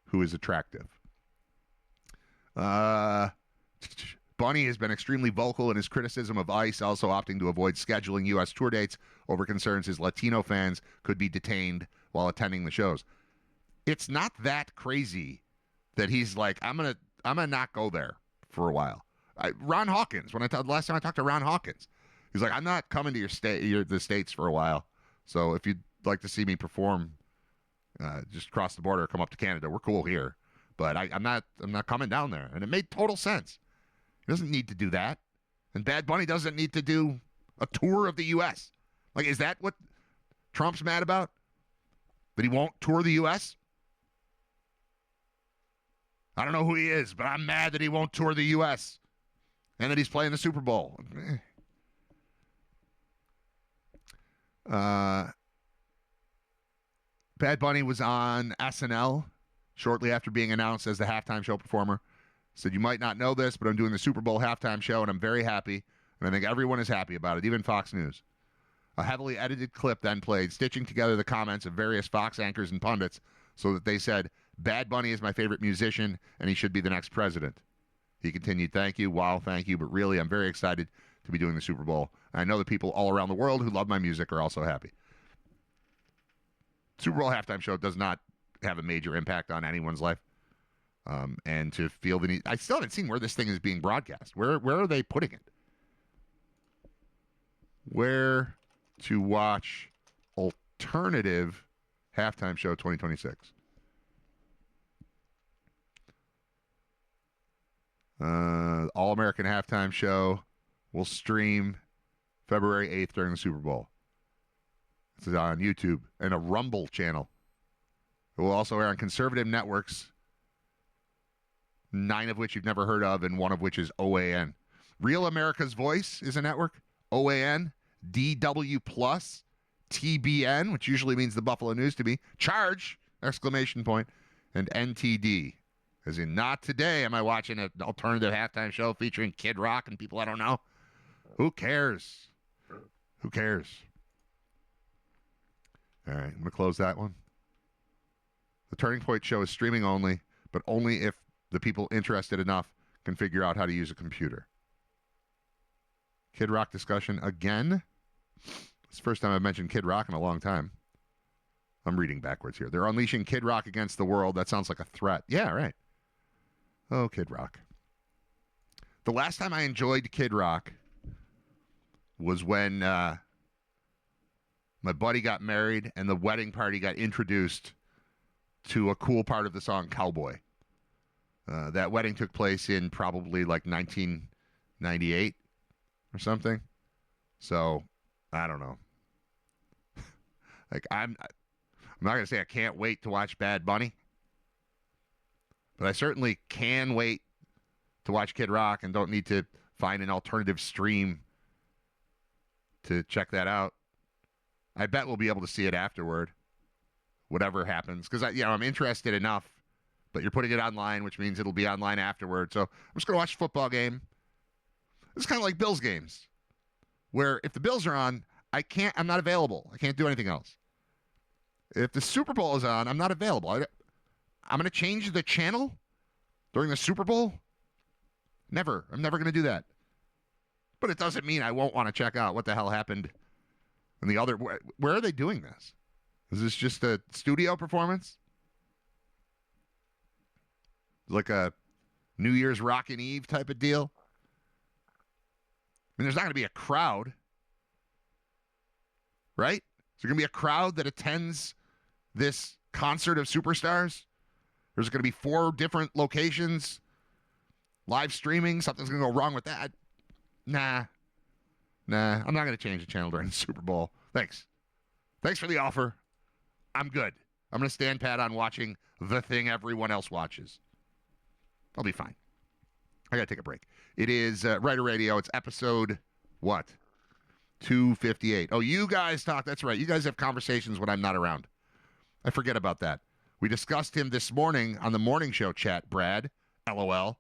who is attractive. Bunny has been extremely vocal in his criticism of ICE, also opting to avoid scheduling U.S. tour dates over concerns his Latino fans could be detained while attending the shows. It's not that crazy that he's like, I'm gonna not go there for a while. Ron Hawkins, last time I talked to Ron Hawkins, he's like, I'm not coming to the States for a while. So if you'd like to see me perform, just cross the border, come up to Canada. We're cool here, but I'm not coming down there. And it made total sense. He doesn't need to do that, and Bad Bunny doesn't need to do a tour of the U.S. Like, is that what Trump's mad about? That he won't tour the U.S.? I don't know who he is, but I'm mad that he won't tour the U.S. and that he's playing the Super Bowl. Bad Bunny was on SNL shortly after being announced as the halftime show performer. Said, "You might not know this, but I'm doing the Super Bowl halftime show, and I'm very happy, and I think everyone is happy about it, even Fox News." A heavily edited clip then played, stitching together the comments of various Fox anchors and pundits so that they said, "Bad Bunny is my favorite musician, and he should be the next president." He continued, "Thank you, wow, thank you, but really, I'm very excited to be doing the Super Bowl. And I know the people all around the world who love my music are also happy. Super Bowl halftime show does not have a major impact on anyone's life. And to feel the need, I still haven't seen where this thing is being broadcast. Where are they putting it? Where to watch alternative halftime show 2026? All American halftime show will stream February 8th during the Super Bowl. This is on YouTube and a Rumble channel. It will also air on conservative networks, 9 of which you've never heard of, and 1 of which is OAN. Real America's Voice is a network. OAN, DW Plus, TBN, which usually means the Buffalo News to me. Charge! ! And NTD. As in, not today am I watching an alternative halftime show featuring Kid Rock and people I don't know. Who cares? Who cares? All right, I'm going to close that one. The Turning Point show is streaming only, but only if the people interested enough can figure out how to use a computer. Kid Rock discussion again. It's the first time I've mentioned Kid Rock in a long time. I'm reading backwards here. They're unleashing Kid Rock against the world. That sounds like a threat. Yeah, right. Oh, Kid Rock. The last time I enjoyed Kid Rock was when my buddy got married and the wedding party got introduced to a cool part of the song Cowboy. That wedding took place in probably like 1998 or something. So, I don't know. Like, I'm not going to say I can't wait to watch Bad Bunny, but I certainly can wait to watch Kid Rock and don't need to find an alternative stream to check that out. I bet we'll be able to see it afterward, whatever happens, because I'm interested enough, but you're putting it online, which means it'll be online afterward. So I'm just going to watch a football game. It's kind of like Bills games, where if the Bills are on, I'm not available. I can't do anything else. If the Super Bowl is on, I'm not available. I'm going to change the channel during the Super Bowl? Never. I'm never going to do that. But it doesn't mean I won't want to check out what the hell happened in the other. Where are they doing this? Is this just a studio performance? Like a New Year's Rockin' Eve type of deal? I mean, there's not going to be a crowd, right? Is there going to be a crowd that attends this concert of superstars? There's going to be 4 different locations, live streaming. Something's going to go wrong with that. Nah. I'm not going to change the channel during the Super Bowl. Thanks for the offer. I'm good. I'm going to stand pat on watching the thing everyone else watches. I'll be fine. I got to take a break. It is Riter Radio. It's episode, what? 258. Oh, you guys talk. That's right. You guys have conversations when I'm not around. I forget about that. We discussed him this morning on the morning show chat, Brad. LOL.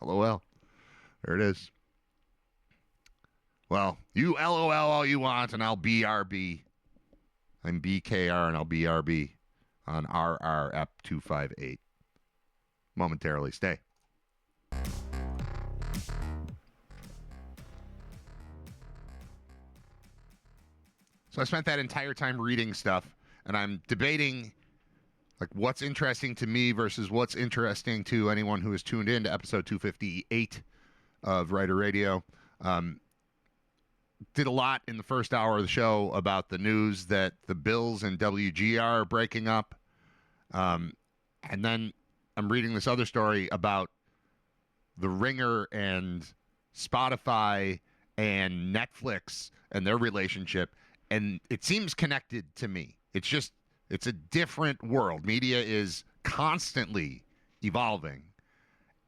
LOL. There it is. Well, you LOL all you want, and I'll BRB. I'm BKR, and I'll BRB on RRF 258. Momentarily. Stay. So I spent that entire time reading stuff, and I'm debating like what's interesting to me versus what's interesting to anyone who has tuned in to episode 258 of Riter Radio. Did a lot in the first hour of the show about the news that the Bills and WGR are breaking up. And then I'm reading this other story about The Ringer and Spotify and Netflix and their relationship. And it seems connected to me. It's a different world. Media is constantly evolving,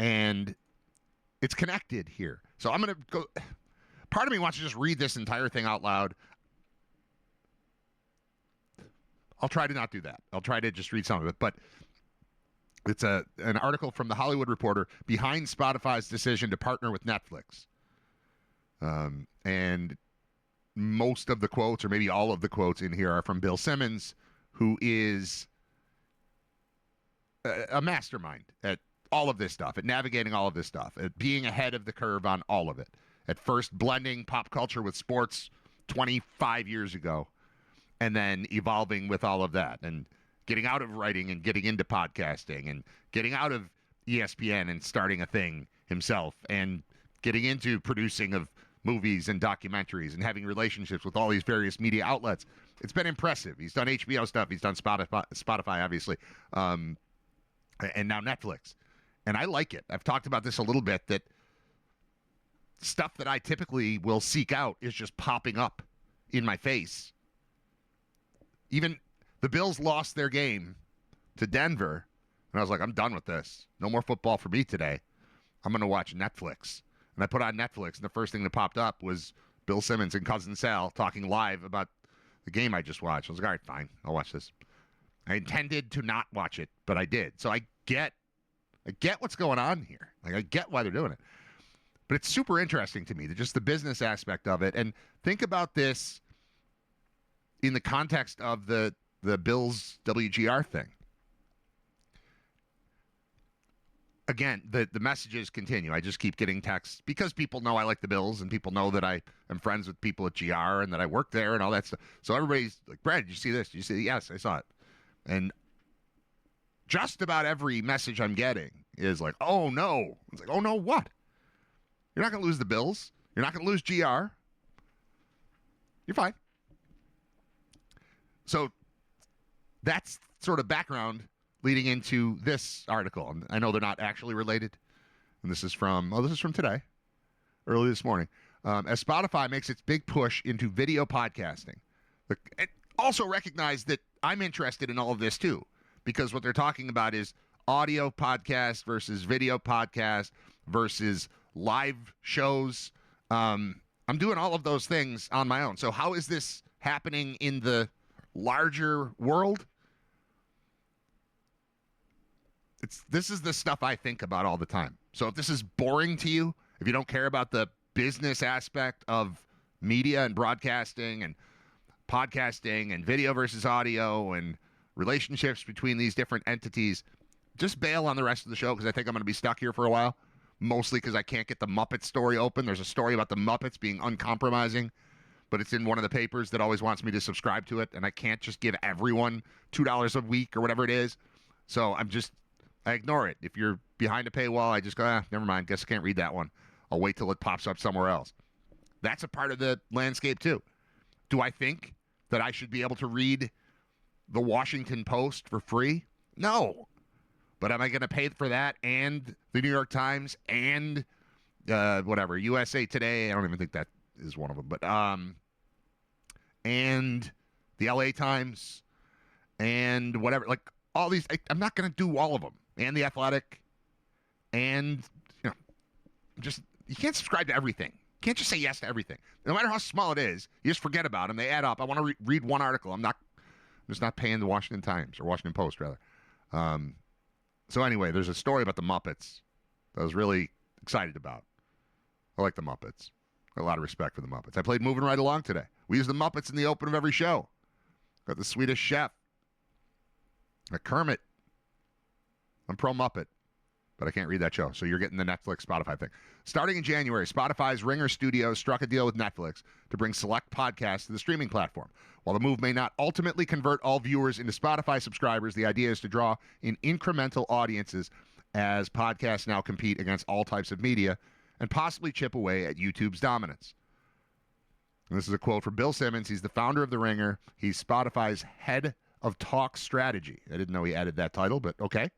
and it's connected here. So I'm going to go. Part of me wants to just read this entire thing out loud. I'll try to not do that. I'll try to just read some of it. But it's an article from The Hollywood Reporter behind Spotify's decision to partner with Netflix. And most of the quotes, or maybe all of the quotes in here, are from Bill Simmons, who is a mastermind at all of this stuff, at navigating all of this stuff, at being ahead of the curve on all of it, at first blending pop culture with sports 25 years ago, and then evolving with all of that, and getting out of writing and getting into podcasting, and getting out of ESPN and starting a thing himself, and getting into producing of movies and documentaries and having relationships with all these various media outlets. It's been impressive. He's done HBO stuff. He's done Spotify obviously, and now Netflix. And I like it. I've talked about this a little bit, that stuff that I typically will seek out is just popping up in my face. Even the Bills lost their game to Denver, and I was like, I'm done with this. No more football for me today. I'm going to watch Netflix. And I put on Netflix, and the first thing that popped up was Bill Simmons and Cousin Sal talking live about the game I just watched. I was like, all right, fine, I'll watch this. I intended to not watch it, but I did. So I get what's going on here. Like, I get why they're doing it. But it's super interesting to me, just the business aspect of it. And think about this in the context of the Bills WGR thing. Again, the messages continue. I just keep getting texts because people know I like the Bills, and people know that I am friends with people at GR and that I work there and all that stuff. So everybody's like, Brad, did you see this? Did you see it? Yes, I saw it. And just about every message I'm getting is like, oh, no. It's like, oh, no, what? You're not going to lose the Bills. You're not going to lose GR. You're fine. So that's sort of background leading into this article. And I know they're not actually related. And this is from today, early this morning. As Spotify makes its big push into video podcasting. Also recognize that I'm interested in all of this too, because what they're talking about is audio podcast versus video podcast versus live shows. I'm doing all of those things on my own. So how is this happening in the larger world? This is the stuff I think about all the time. So if this is boring to you, if you don't care about the business aspect of media and broadcasting and podcasting and video versus audio and relationships between these different entities, just bail on the rest of the show, because I think I'm going to be stuck here for a while, mostly because I can't get the Muppet story open. There's a story about the Muppets being uncompromising, but it's in one of the papers that always wants me to subscribe to it, and I can't just give everyone $2 a week or whatever it is. So I ignore it. If you're behind a paywall, I just go, never mind. Guess I can't read that one. I'll wait till it pops up somewhere else. That's a part of the landscape, too. Do I think that I should be able to read the Washington Post for free? No. But am I going to pay for that and the New York Times and whatever, USA Today? I don't even think that is one of them. But and the LA Times and whatever. Like, all these, I'm not going to do all of them. And The Athletic, and, you can't subscribe to everything. You can't just say yes to everything. No matter how small it is, you just forget about them. They add up. I want to read one article. I'm just not paying the Washington Times, or Washington Post, rather. So anyway, there's a story about the Muppets that I was really excited about. I like the Muppets. Got a lot of respect for the Muppets. I played Moving Right Along today. We use the Muppets in the open of every show. Got the Swedish Chef. Kermit. I'm pro Muppet, but I can't read that show. So you're getting the Netflix, Spotify thing. Starting in January, Spotify's Ringer Studios struck a deal with Netflix to bring select podcasts to the streaming platform. While the move may not ultimately convert all viewers into Spotify subscribers, the idea is to draw in incremental audiences as podcasts now compete against all types of media and possibly chip away at YouTube's dominance. And this is a quote from Bill Simmons. He's the founder of The Ringer. He's Spotify's head of talk strategy. I didn't know he added that title, but okay.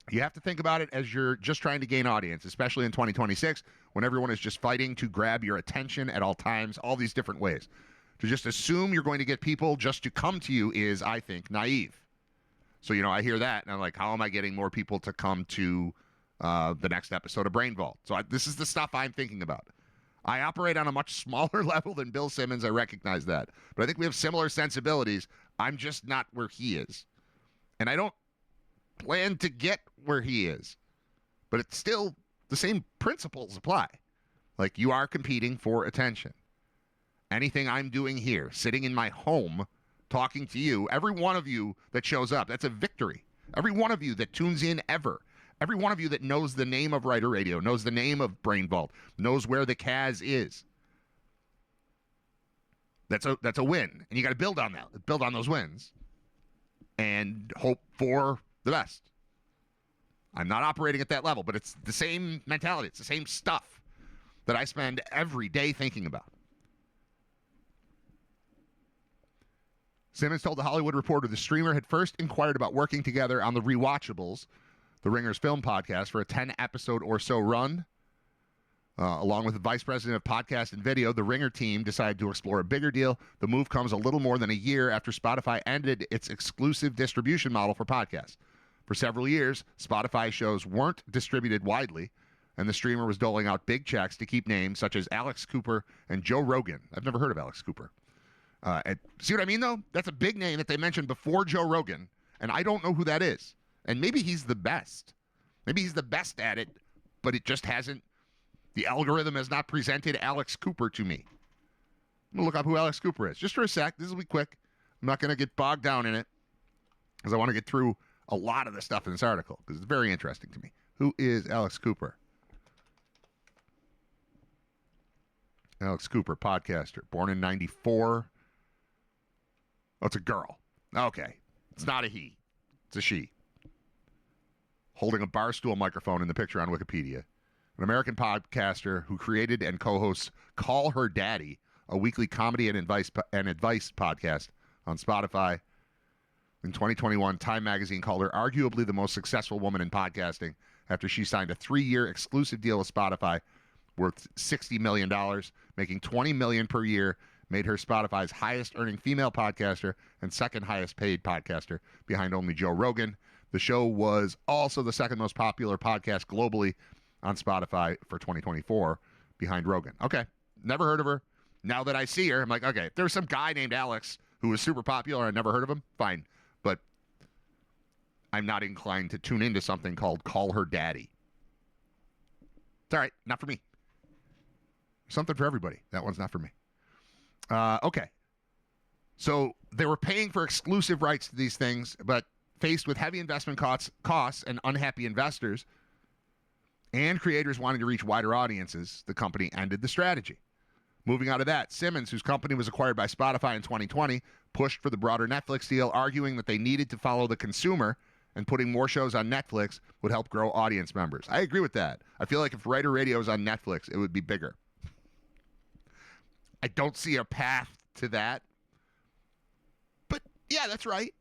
You have to think about it as you're just trying to gain audience, especially in 2026, when everyone is just fighting to grab your attention at all times, all these different ways. To just assume you're going to get people just to come to you is, I think, naive. So, I hear that, and I'm like, how am I getting more people to come to the next episode of Brain Vault? So this is the stuff I'm thinking about. I operate on a much smaller level than Bill Simmons. I recognize that. But I think we have similar sensibilities. I'm just not where he is. And I don't plan to get where he is. But it's still the same principles apply. Like, you are competing for attention. Anything I'm doing here, sitting in my home, talking to you, every one of you that shows up, that's a victory. Every one of you that tunes in ever, Every one of you that knows the name of Riter Radio, knows the name of Brain Vault, knows where the Kaz is. That's a win. And you got to build on that. Build on those wins. And hope for the best. I'm not operating at that level, but it's the same mentality. It's the same stuff that I spend every day thinking about. Simmons told The Hollywood Reporter the streamer had first inquired about working together on The Rewatchables, the Ringer's film podcast, for a 10-episode or so run. Along with the vice president of podcast and video, the Ringer team decided to explore a bigger deal. The move comes a little more than a year after Spotify ended its exclusive distribution model for podcasts. For several years, Spotify shows weren't distributed widely, and the streamer was doling out big checks to keep names such as Alex Cooper and Joe Rogan. I've never heard of Alex Cooper. See what I mean, though? That's a big name that they mentioned before Joe Rogan, and I don't know who that is. And maybe he's the best. Maybe he's the best at it, but it just hasn't. The algorithm has not presented Alex Cooper to me. I'm going to look up who Alex Cooper is. Just for a sec. This will be quick. I'm not going to get bogged down in it because I want to get through a lot of the stuff in this article because it's very interesting to me. Who is Alex Cooper? Alex Cooper, podcaster. Born in 94. Oh, it's a girl. Okay. It's not a he. It's a she. Holding a barstool microphone in the picture on Wikipedia. An American podcaster who created and co-hosts Call Her Daddy, a weekly comedy and advice podcast on Spotify. In 2021, Time magazine called her arguably the most successful woman in podcasting after she signed a 3-year exclusive deal with Spotify worth $60 million, making $20 million per year, made her Spotify's highest-earning female podcaster and second highest-paid podcaster behind only Joe Rogan. The show was also the second most popular podcast globally on Spotify for 2024 behind Rogan. Okay, never heard of her. Now that I see her, I'm like, okay, if there's some guy named Alex who was super popular, I never heard of him, fine. But I'm not inclined to tune into something called Call Her Daddy. It's all right, not for me. Something for everybody. That one's not for me. Okay. So they were paying for exclusive rights to these things, but faced with heavy investment costs and unhappy investors, and creators wanting to reach wider audiences, the company ended the strategy. Moving out of that, Simmons, whose company was acquired by Spotify in 2020, pushed for the broader Netflix deal, arguing that they needed to follow the consumer and putting more shows on Netflix would help grow audience members. I agree with that. I feel like if Riter Radio was on Netflix, it would be bigger. I don't see a path to that. But yeah, that's right.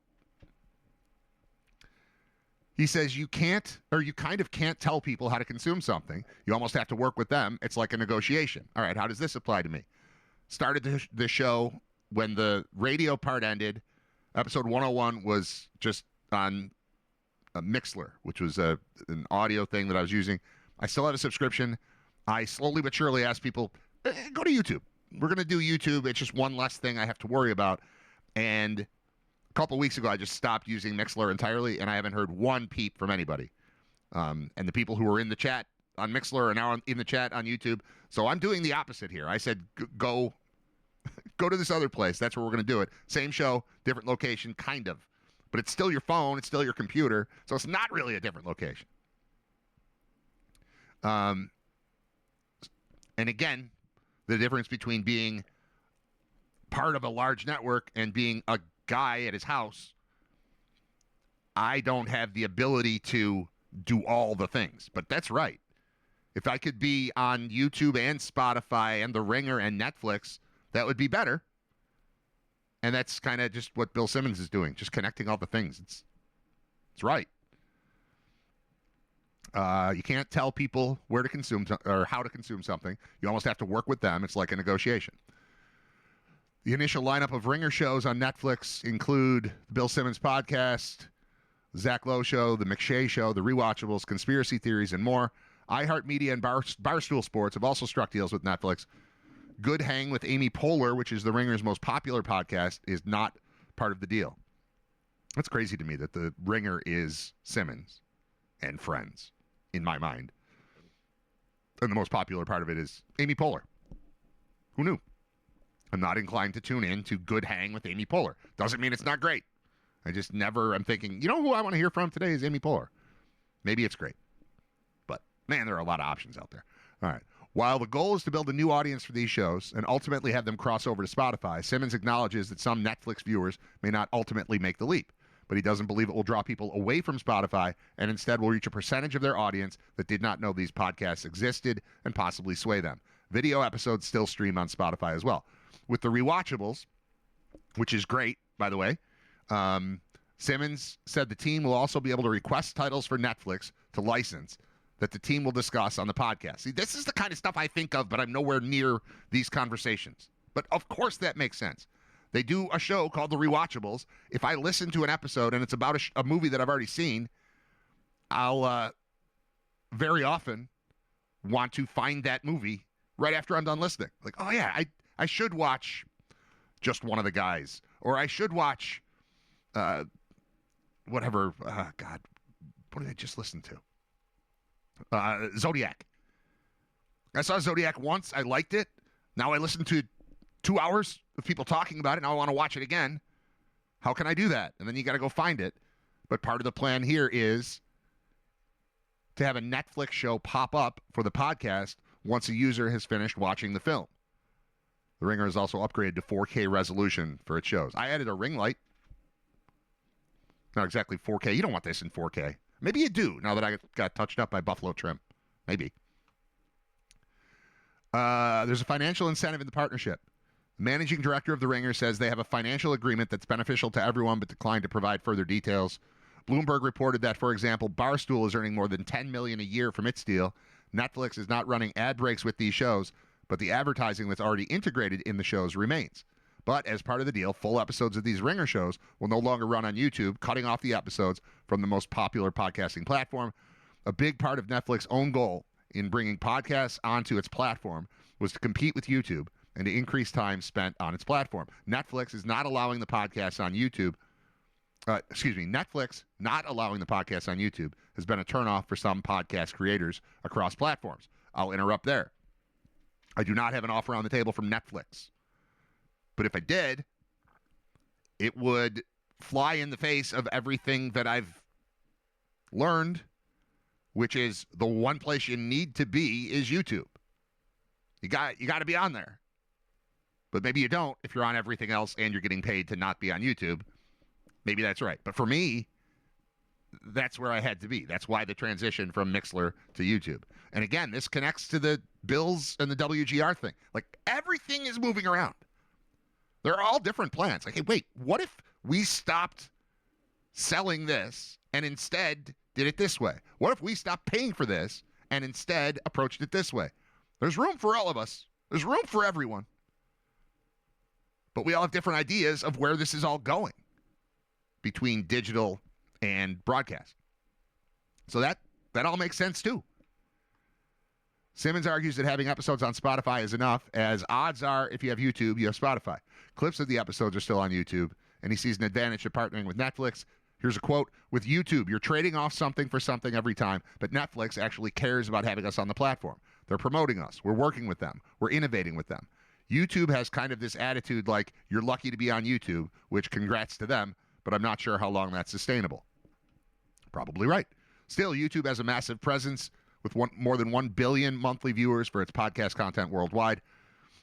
He says you can't, or you kind of can't tell people how to consume something. You almost have to work with them. It's like a negotiation. All right, how does this apply to me? Started the show when the radio part ended. Episode 101 was just on a Mixler, which was an audio thing that I was using. I still have a subscription. I slowly but surely ask people, go to YouTube. We're going to do YouTube. It's just one less thing I have to worry about. And a couple weeks ago, I just stopped using Mixler entirely, and I haven't heard one peep from anybody. And the people who were in the chat on Mixler are now in the chat on YouTube. So I'm doing the opposite here. I said, go to this other place. That's where we're going to do it. Same show, different location, kind of. But it's still your phone. It's still your computer. So it's not really a different location. And again, the difference between being part of a large network and being a guy at his house, I don't have the ability to do all the things. But that's right. If I could be on YouTube and Spotify and The Ringer and Netflix, that would be better. And that's kind of just what Bill Simmons is doing, just connecting all the things. It's right. You can't tell people where to consume or how to consume something. You almost have to work with them. It's like a negotiation. The initial lineup of Ringer shows on Netflix include the Bill Simmons podcast, the Zach Lowe Show, the McShay Show, the Rewatchables, Conspiracy Theories, and more. iHeartMedia and Barstool Sports have also struck deals with Netflix. Good Hang with Amy Poehler, which is the Ringer's most popular podcast, is not part of the deal. That's crazy to me that the Ringer is Simmons and Friends, in my mind. And the most popular part of it is Amy Poehler. Who knew? I'm not inclined to tune in to Good Hang with Amy Poehler. Doesn't mean it's not great. I'm thinking, you know who I want to hear from today is Amy Poehler. Maybe it's great. Man, there are a lot of options out there. All right. While the goal is to build a new audience for these shows and ultimately have them cross over to Spotify, Simmons acknowledges that some Netflix viewers may not ultimately make the leap, but he doesn't believe it will draw people away from Spotify and instead will reach a percentage of their audience that did not know these podcasts existed and possibly sway them. Video episodes still stream on Spotify as well. With the rewatchables, which is great, by the way, Simmons said the team will also be able to request titles for Netflix to license that the team will discuss on the podcast. See, this is the kind of stuff I think of, but I'm nowhere near these conversations. But of course that makes sense. They do a show called The Rewatchables. If I listen to an episode and it's about a movie that I've already seen, I'll very often want to find that movie right after I'm done listening. Like, oh yeah, I should watch Just One of the Guys. Or I should watch whatever, God, what did I just listen to? Zodiac. I saw Zodiac once. I liked it. Now I listened to 2 hours of people talking about it. Now I want to watch it again. How can I do that? And then you got to go find it. But part of the plan here is to have a Netflix show pop up for the podcast once a user has finished watching the film. The Ringer has also upgraded to 4K resolution for its shows. I added a ring light. Not exactly 4K. You don't want this in 4K. Maybe you do, now that I got touched up by buffalo trim. Maybe. There's a financial incentive in the partnership. The managing director of The Ringer says they have a financial agreement that's beneficial to everyone but declined to provide further details. Bloomberg reported that, for example, Barstool is earning more than $10 million a year from its deal. Netflix is not running ad breaks with these shows, but the advertising that's already integrated in the shows remains. But as part of the deal, full episodes of these Ringer shows will no longer run on YouTube, cutting off the episodes from the most popular podcasting platform. A big part of Netflix's own goal in bringing podcasts onto its platform was to compete with YouTube and to increase time spent on its platform. Netflix is not allowing the podcasts on YouTube. Netflix not allowing the podcasts on YouTube has been a turnoff for some podcast creators across platforms. I'll interrupt there. I do not have an offer on the table from Netflix. But if I did, it would fly in the face of everything that I've learned, which is the one place you need to be is YouTube. You got to be on there. But maybe you don't if you're on everything else and you're getting paid to not be on YouTube. Maybe that's right. But for me, that's where I had to be. That's why the transition from Mixlr to YouTube. And again, this connects to the Bills and the WGR thing. Like, everything is moving around. They're all different plans. Like, hey, wait, what if we stopped selling this and instead did it this way? What if we stopped paying for this and instead approached it this way? There's room for all of us. There's room for everyone. But we all have different ideas of where this is all going between digital and broadcast. So that all makes sense too. Simmons argues that having episodes on Spotify is enough, as odds are if you have YouTube, you have Spotify. Clips of the episodes are still on YouTube, and he sees an advantage to partnering with Netflix. Here's a quote: "With YouTube, you're trading off something for something every time, but Netflix actually cares about having us on the platform. They're promoting us. We're working with them. We're innovating with them. YouTube has kind of this attitude like, you're lucky to be on YouTube, which congrats to them, but I'm not sure how long that's sustainable." Probably right. Still, YouTube has a massive presence with more than 1 billion monthly viewers for its podcast content worldwide.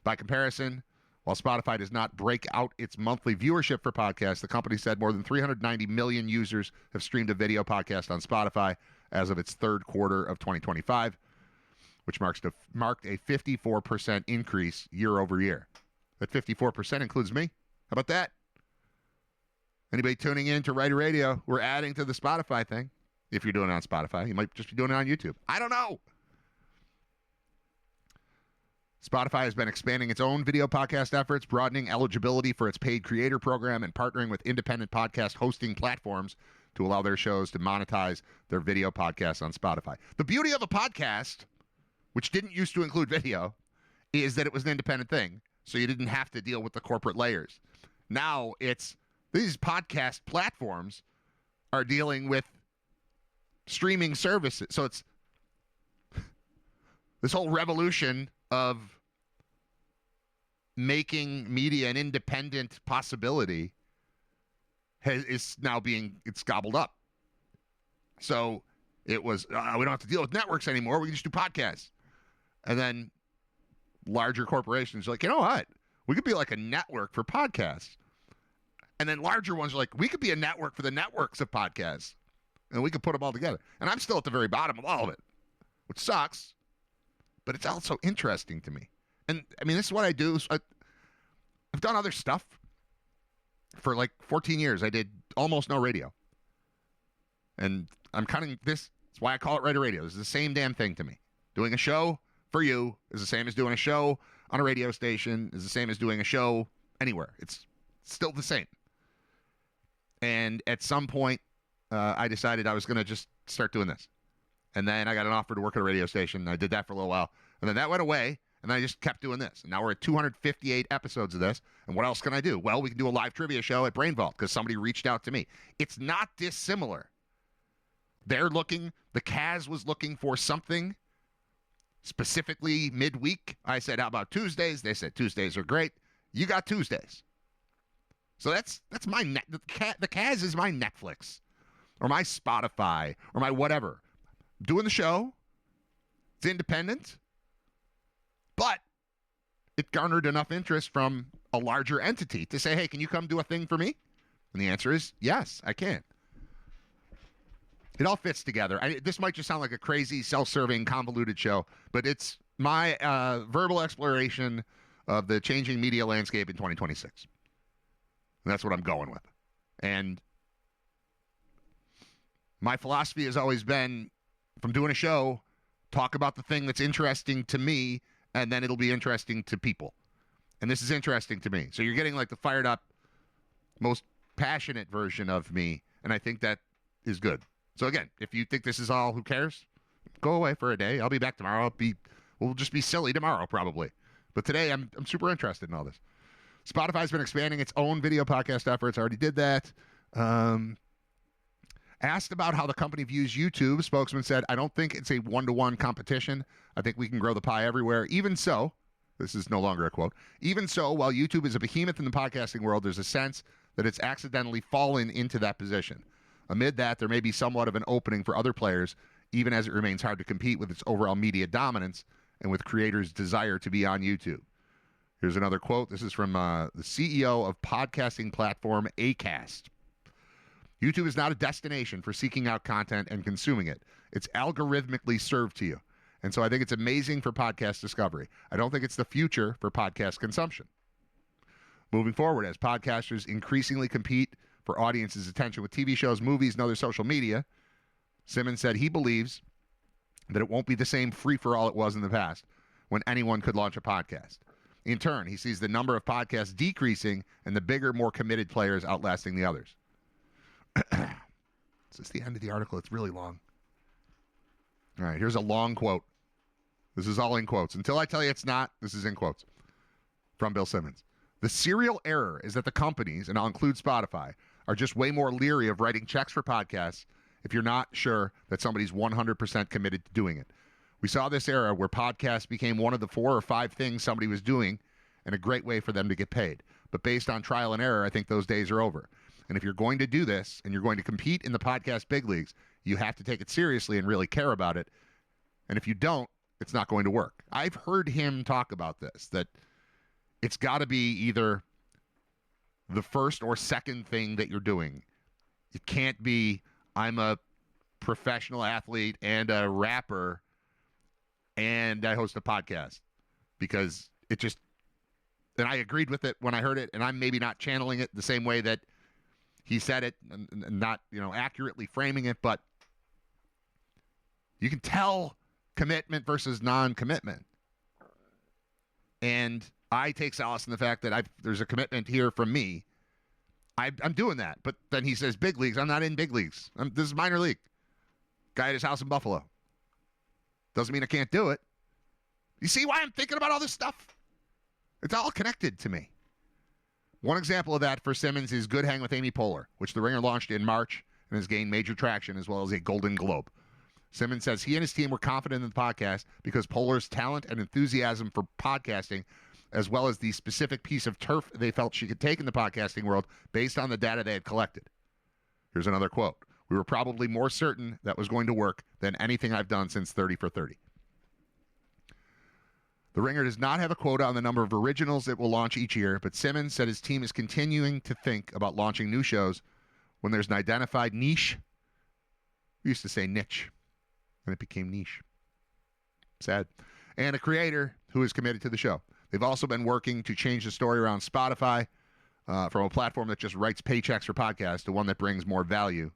By comparison, while Spotify does not break out its monthly viewership for podcasts, the company said more than 390 million users have streamed a video podcast on Spotify as of its third quarter of 2025, which marked a 54% increase year over year. That 54% includes me. How about that? Anybody tuning in to Riter Radio, we're adding to the Spotify thing. If you're doing it on Spotify, you might just be doing it on YouTube. I don't know. Spotify has been expanding its own video podcast efforts, broadening eligibility for its paid creator program, and partnering with independent podcast hosting platforms to allow their shows to monetize their video podcasts on Spotify. The beauty of a podcast, which didn't used to include video, is that it was an independent thing, so you didn't have to deal with the corporate layers. Now it's these podcast platforms are dealing with streaming services. So it's this whole revolution of making media an independent possibility is now it's gobbled up. So It was, we don't have to deal with networks anymore. We can just do podcasts. And then larger corporations are like, you know what? We could be like a network for podcasts. And then larger ones are like, we could be a network for the networks of podcasts. And we could put them all together. And I'm still at the very bottom of all of it, which sucks. But it's also interesting to me. And, I mean, this is what I do. I've done other stuff. For like 14 years, I did almost no radio. And I'm cutting this. That's why I call it Riter Radio. This is the same damn thing to me. Doing a show for you is the same as doing a show on a radio station, is the same as doing a show anywhere. It's still the same. And at some point, I decided I was going to just start doing this. And then I got an offer to work at a radio station. I did that for a little while. And then that went away. And then I just kept doing this. And now we're at 258 episodes of this. And what else can I do? Well, we can do a live trivia show at Brain Vault because somebody reached out to me. It's not dissimilar. They're looking, the Kaz was looking for something specifically midweek. I said, how about Tuesdays? They said, Tuesdays are great. You got Tuesdays. So that's my, the Kaz is my Netflix or my Spotify or my whatever. Doing the show. It's independent. But it garnered enough interest from a larger entity to say, hey, can you come do a thing for me? And the answer is yes, I can. It all fits together. This might just sound like a crazy, self-serving, convoluted show, but it's my verbal exploration of the changing media landscape in 2026. And that's what I'm going with. And my philosophy has always been, if I'm doing a show, talk about the thing that's interesting to me, and then it'll be interesting to people. And this is interesting to me. So you're getting like the fired up, most passionate version of me, and I think that is good. So again, if you think this is all, who cares? Go away for a day. I'll be back tomorrow. We'll just be silly tomorrow probably. But today I'm super interested in all this. Spotify's been expanding its own video podcast efforts. I already did that. Asked about how the company views YouTube, spokesman said, I don't think it's a one-to-one competition. I think we can grow the pie everywhere. Even so, this is no longer a quote, even so, while YouTube is a behemoth in the podcasting world, there's a sense that it's accidentally fallen into that position. Amid that, there may be somewhat of an opening for other players, even as it remains hard to compete with its overall media dominance and with creators' desire to be on YouTube. Here's another quote. This is from the CEO of podcasting platform Acast. YouTube is not a destination for seeking out content and consuming it. It's algorithmically served to you. And so I think it's amazing for podcast discovery. I don't think it's the future for podcast consumption. Moving forward, as podcasters increasingly compete for audiences' attention with TV shows, movies, and other social media, Simmons said he believes that it won't be the same free-for-all it was in the past when anyone could launch a podcast. In turn, he sees the number of podcasts decreasing and the bigger, more committed players outlasting the others. This is the end of the article. It's really long. All right, here's a long quote. This is all in quotes. Until I tell you it's not, this is in quotes from Bill Simmons. The serial error is that the companies, and I'll include Spotify, are just way more leery of writing checks for podcasts if you're not sure that somebody's 100% committed to doing it. We saw this era where podcasts became one of the 4 or 5 things somebody was doing and a great way for them to get paid. But based on trial and error, I think those days are over. And if you're going to do this and you're going to compete in the podcast big leagues, you have to take it seriously and really care about it. And if you don't, it's not going to work. I've heard him talk about this, that it's got to be either the first or second thing that you're doing. It can't be, I'm a professional athlete and a rapper and I host a podcast, because it just, and I agreed with it when I heard it, and I'm maybe not channeling it the same way that he said it and not, accurately framing it, but you can tell commitment versus non-commitment. And I take solace in the fact that there's a commitment here from me. I'm doing that. But then he says big leagues. I'm not in big leagues. This is minor league. Guy at his house in Buffalo. Doesn't mean I can't do it. You see why I'm thinking about all this stuff? It's all connected to me. One example of that for Simmons is Good Hang with Amy Poehler, which The Ringer launched in March and has gained major traction, as well as a Golden Globe. Simmons says he and his team were confident in the podcast because Poehler's talent and enthusiasm for podcasting, as well as the specific piece of turf they felt she could take in the podcasting world based on the data they had collected. Here's another quote. We were probably more certain that was going to work than anything I've done since 30 for 30. The Ringer does not have a quota on the number of originals it will launch each year, but Simmons said his team is continuing to think about launching new shows when there's an identified niche. We used to say niche, and it became niche. Sad. And a creator who is committed to the show. They've also been working to change the story around Spotify from a platform that just writes paychecks for podcasts to one that brings more value.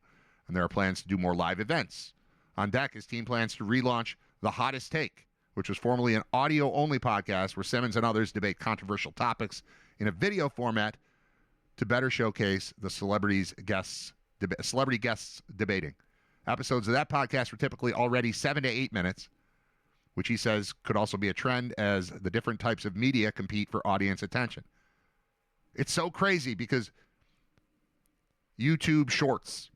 And there are plans to do more live events. On deck, his team plans to relaunch The Hottest Take, which was formerly an audio-only podcast where Simmons and others debate controversial topics in a video format to better showcase the celebrity guests debating. Episodes of that podcast were typically already 7 to 8 minutes, which he says could also be a trend as the different types of media compete for audience attention. It's so crazy because YouTube Shorts,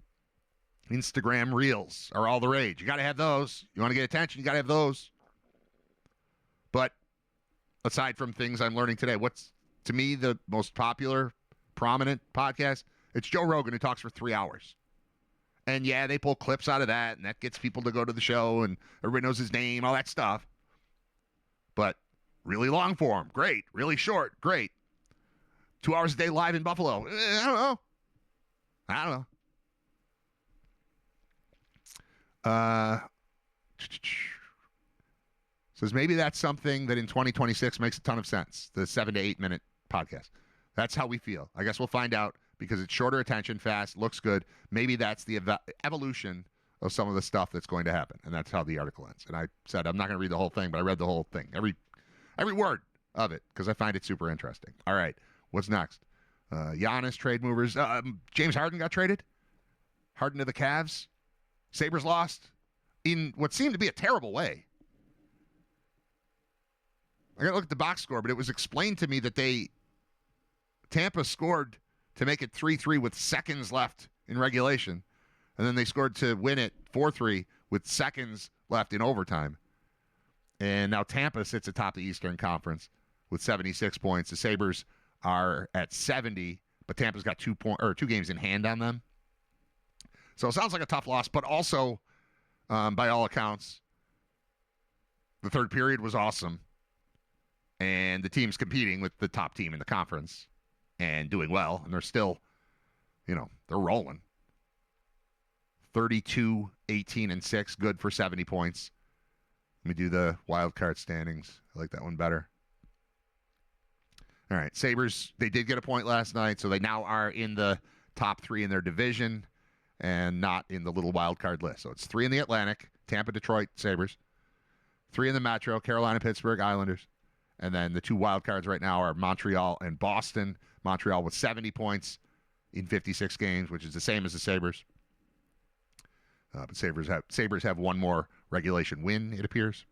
Instagram Reels are all the rage. You got to have those. You want to get attention, you got to have those. But aside from things I'm learning today, what's, to me, the most popular, prominent podcast? It's Joe Rogan, who talks for 3 hours. And, yeah, they pull clips out of that, and that gets people to go to the show, and everybody knows his name, all that stuff. But really long form, great. Really short, great. 2 hours a day live in Buffalo. I don't know. Says maybe that's something that in 2026 makes a ton of sense, the 7 to 8 minute podcast. That's how we feel. I guess we'll find out because it's shorter attention, fast, looks good. Maybe that's the evolution of some of the stuff that's going to happen. And that's how the article ends. And I said I'm not going to read the whole thing, but I read the whole thing, every word of it, because I find it super interesting. All right, what's next? Giannis trade movers. James Harden got traded. Harden to the Cavs. Sabres lost in what seemed to be a terrible way. I got to look at the box score, but it was explained to me that Tampa scored to make it 3-3 with seconds left in regulation, and then they scored to win it 4-3 with seconds left in overtime. And now Tampa sits atop the Eastern Conference with 76 points. The Sabres are at 70, but Tampa's got 2 games in hand on them. So it sounds like a tough loss, but also, by all accounts, the third period was awesome. And the team's competing with the top team in the conference and doing well. And they're still, they're rolling. 32, 18, and 6, good for 70 points. Let me do the wild card standings. I like that one better. All right, Sabres, they did get a point last night, so they now are in the top 3 in their division and not in the little wild card list. So it's 3 in the Atlantic, Tampa, Detroit, Sabres. 3 in the Metro, Carolina, Pittsburgh, Islanders. And then the 2 wild cards right now are Montreal and Boston. Montreal with 70 points in 56 games, which is the same as the Sabres. But Sabres have one more regulation win, it appears.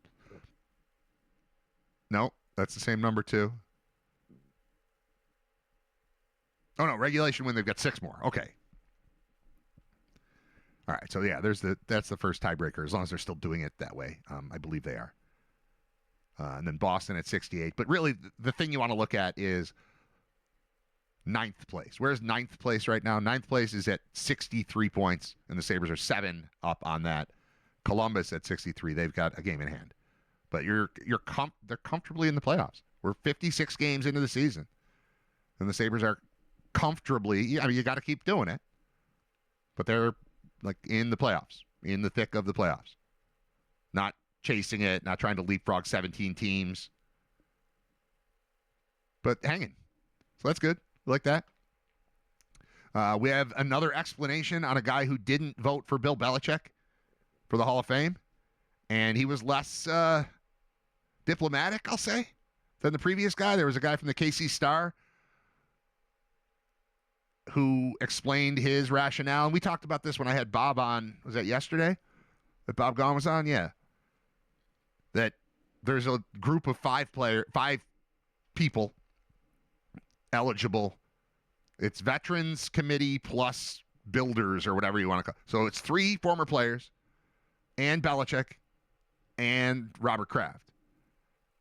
No, that's the same number too. Oh, no, regulation win, they've got 6 more. Okay. All right, so yeah, that's the first tiebreaker, as long as they're still doing it that way. I believe they are. And then Boston at 68. But really, the thing you want to look at is 9th place. Where's 9th place right now? 9th place is at 63 points, and the Sabres are 7 up on that. Columbus at 63. They've got a game in hand. But they're comfortably in the playoffs. We're 56 games into the season, and the Sabres are comfortably. You got to keep doing it, but they're like in the playoffs, in the thick of the playoffs, not chasing it, not trying to leapfrog 17 teams, but hanging. So that's good. We like that. We have another explanation on a guy who didn't vote for Bill Belichick for the Hall of Fame, and he was less diplomatic, I'll say, than the previous guy. There was a guy from the KC Star who explained his rationale, and we talked about this when I had Bob on. Was that yesterday that Bob Gahn was on? Yeah. That there's a group of 5 people eligible. It's Veterans Committee plus builders or whatever you want to call it. So it's 3 former players and Belichick and Robert Kraft.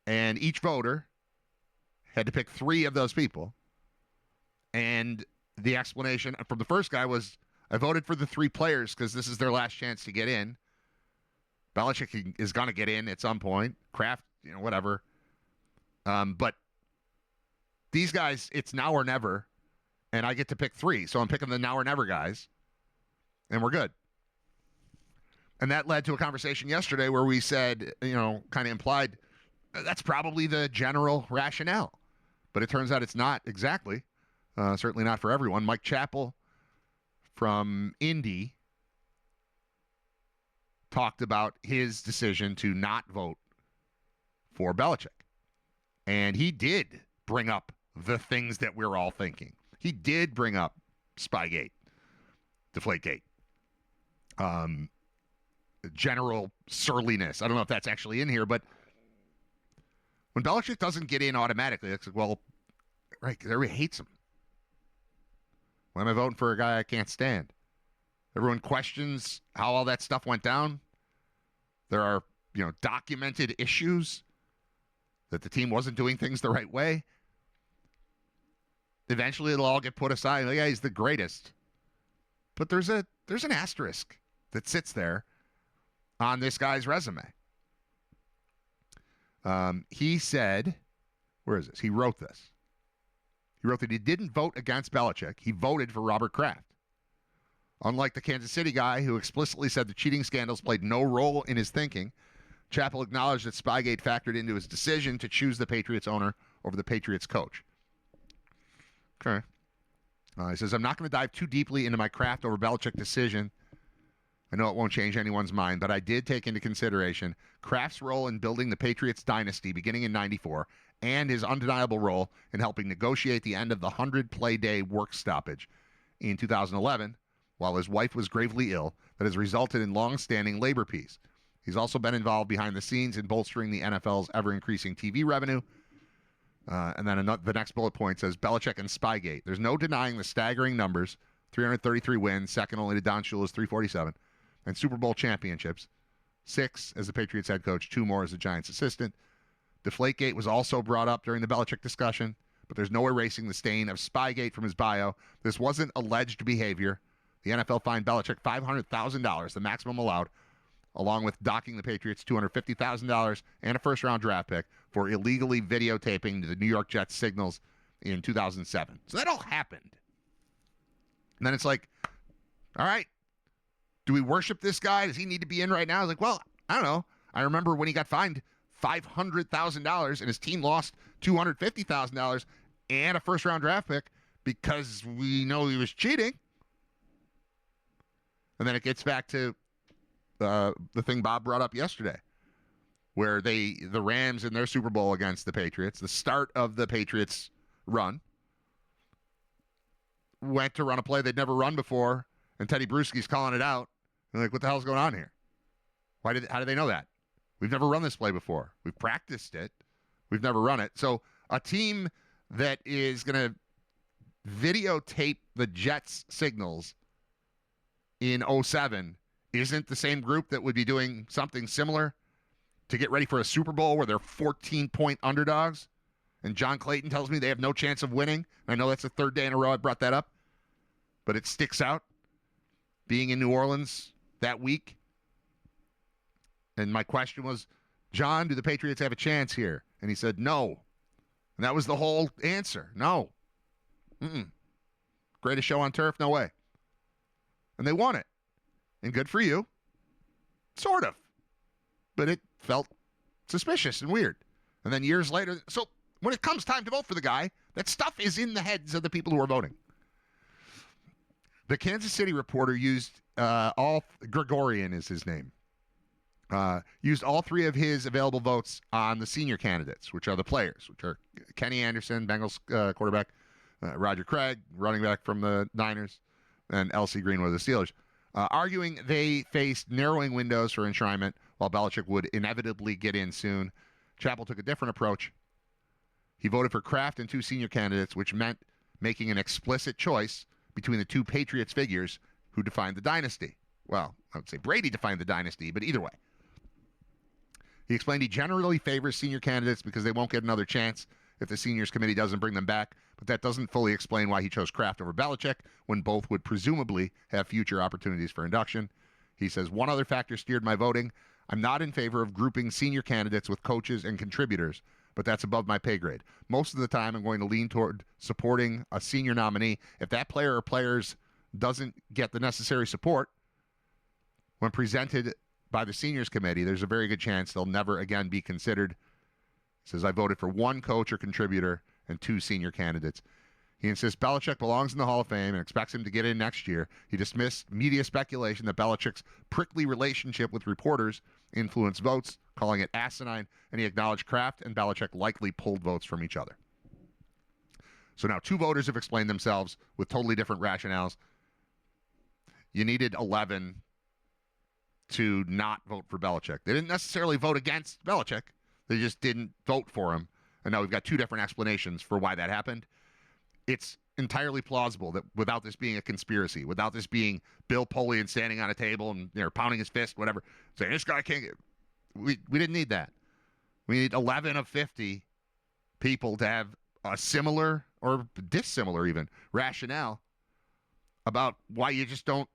And each voter had to pick 3 of those people. And the explanation from the first guy was, I voted for the 3 players because this is their last chance to get in. Belichick is going to get in at some point. Kraft, whatever. But these guys, it's now or never, and I get to pick 3. So I'm picking the now or never guys, and we're good. And that led to a conversation yesterday where we said, kind of implied, that's probably the general rationale. But it turns out it's not exactly. Certainly not for everyone. Mike Chappell from Indy talked about his decision to not vote for Belichick. And he did bring up the things that we're all thinking. He did bring up Spygate, Deflategate, general surliness. I don't know if that's actually in here, but when Belichick doesn't get in automatically, it's like, well, right, because everybody hates him. Why am I voting for a guy I can't stand? Everyone questions how all that stuff went down. There are, documented issues that the team wasn't doing things the right way. Eventually, it'll all get put aside. Like, yeah, he's the greatest. But there's an asterisk that sits there on this guy's resume. He said, where is this? He wrote this. He wrote that he didn't vote against Belichick. He voted for Robert Kraft. Unlike the Kansas City guy who explicitly said the cheating scandals played no role in his thinking, Chappell acknowledged that Spygate factored into his decision to choose the Patriots owner over the Patriots coach. Okay. He says, I'm not going to dive too deeply into my Kraft over Belichick decision. I know it won't change anyone's mind, but I did take into consideration Kraft's role in building the Patriots dynasty beginning in 94 and his undeniable role in helping negotiate the end of the 100-play-day work stoppage in 2011 while his wife was gravely ill that has resulted in long-standing labor peace. He's also been involved behind the scenes in bolstering the NFL's ever-increasing TV revenue. And then the next bullet point says, Belichick and Spygate. There's no denying the staggering numbers, 333 wins, second only to Don Shula's 347, and Super Bowl championships, 6 as the Patriots head coach, 2 more as the Giants assistant. Deflategate was also brought up during the Belichick discussion, but there's no erasing the stain of Spygate from his bio. This wasn't alleged behavior. The NFL fined Belichick $500,000, the maximum allowed, along with docking the Patriots $250,000 and a first-round draft pick for illegally videotaping the New York Jets signals in 2007. So that all happened. And then it's like, all right, do we worship this guy? Does he need to be in right now? I was like, well, I don't know. I remember when he got fined $500,000 and his team lost $250,000 and a first-round draft pick because we know he was cheating. And then it gets back to the thing Bob brought up yesterday, where the Rams in their Super Bowl against the Patriots, the start of the Patriots run, went to run a play they'd never run before, and Teddy Bruschi's calling it out. And like, what the hell's going on here? How do they know that? We've never run this play before. We've practiced it. We've never run it. So a team that is going to videotape the Jets signals in 2007 isn't the same group that would be doing something similar to get ready for a Super Bowl where they're 14-point underdogs. And John Clayton tells me they have no chance of winning. I know that's the 3rd day in a row I brought that up, but it sticks out being in New Orleans that week. And my question was, John, do the Patriots have a chance here? And he said, no. And that was the whole answer. No. Greatest show on turf? No way. And they won it. And good for you. Sort of. But it felt suspicious and weird. And then years later, so when it comes time to vote for the guy, that stuff is in the heads of the people who are voting. The Kansas City Reporter used Gregorian is his name. Used all 3 of his available votes on the senior candidates, which are the players, which are Kenny Anderson, Bengals quarterback, Roger Craig, running back from the Niners, and L.C. Greenwood of the Steelers, arguing they faced narrowing windows for enshrinement while Belichick would inevitably get in soon. Chappell took a different approach. He voted for Kraft and 2 senior candidates, which meant making an explicit choice between the 2 Patriots figures who defined the dynasty. Well, I would say Brady defined the dynasty, but either way. He explained he generally favors senior candidates because they won't get another chance if the seniors committee doesn't bring them back, but that doesn't fully explain why he chose Kraft over Belichick when both would presumably have future opportunities for induction. He says, one other factor steered my voting. I'm not in favor of grouping senior candidates with coaches and contributors, but that's above my pay grade. Most of the time, I'm going to lean toward supporting a senior nominee. If that player or players doesn't get the necessary support when presented by the seniors committee, there's a very good chance they'll never again be considered. He says, I voted for one coach or contributor and two senior candidates. He insists Belichick belongs in the Hall of Fame and expects him to get in next year. He dismissed media speculation that Belichick's prickly relationship with reporters influenced votes, calling it asinine, and he acknowledged Kraft and Belichick likely pulled votes from each other. So now two voters have explained themselves with totally different rationales. You needed 11 to not vote for Belichick. They didn't necessarily vote against Belichick. They just didn't vote for him. And now we've got two different explanations for why that happened. It's entirely plausible that without this being a conspiracy, without this being Bill Polian standing on a table and pounding his fist, whatever, saying this guy can't get, we didn't need that. We need 11 of 50 people to have a similar or dissimilar even rationale about why you just don't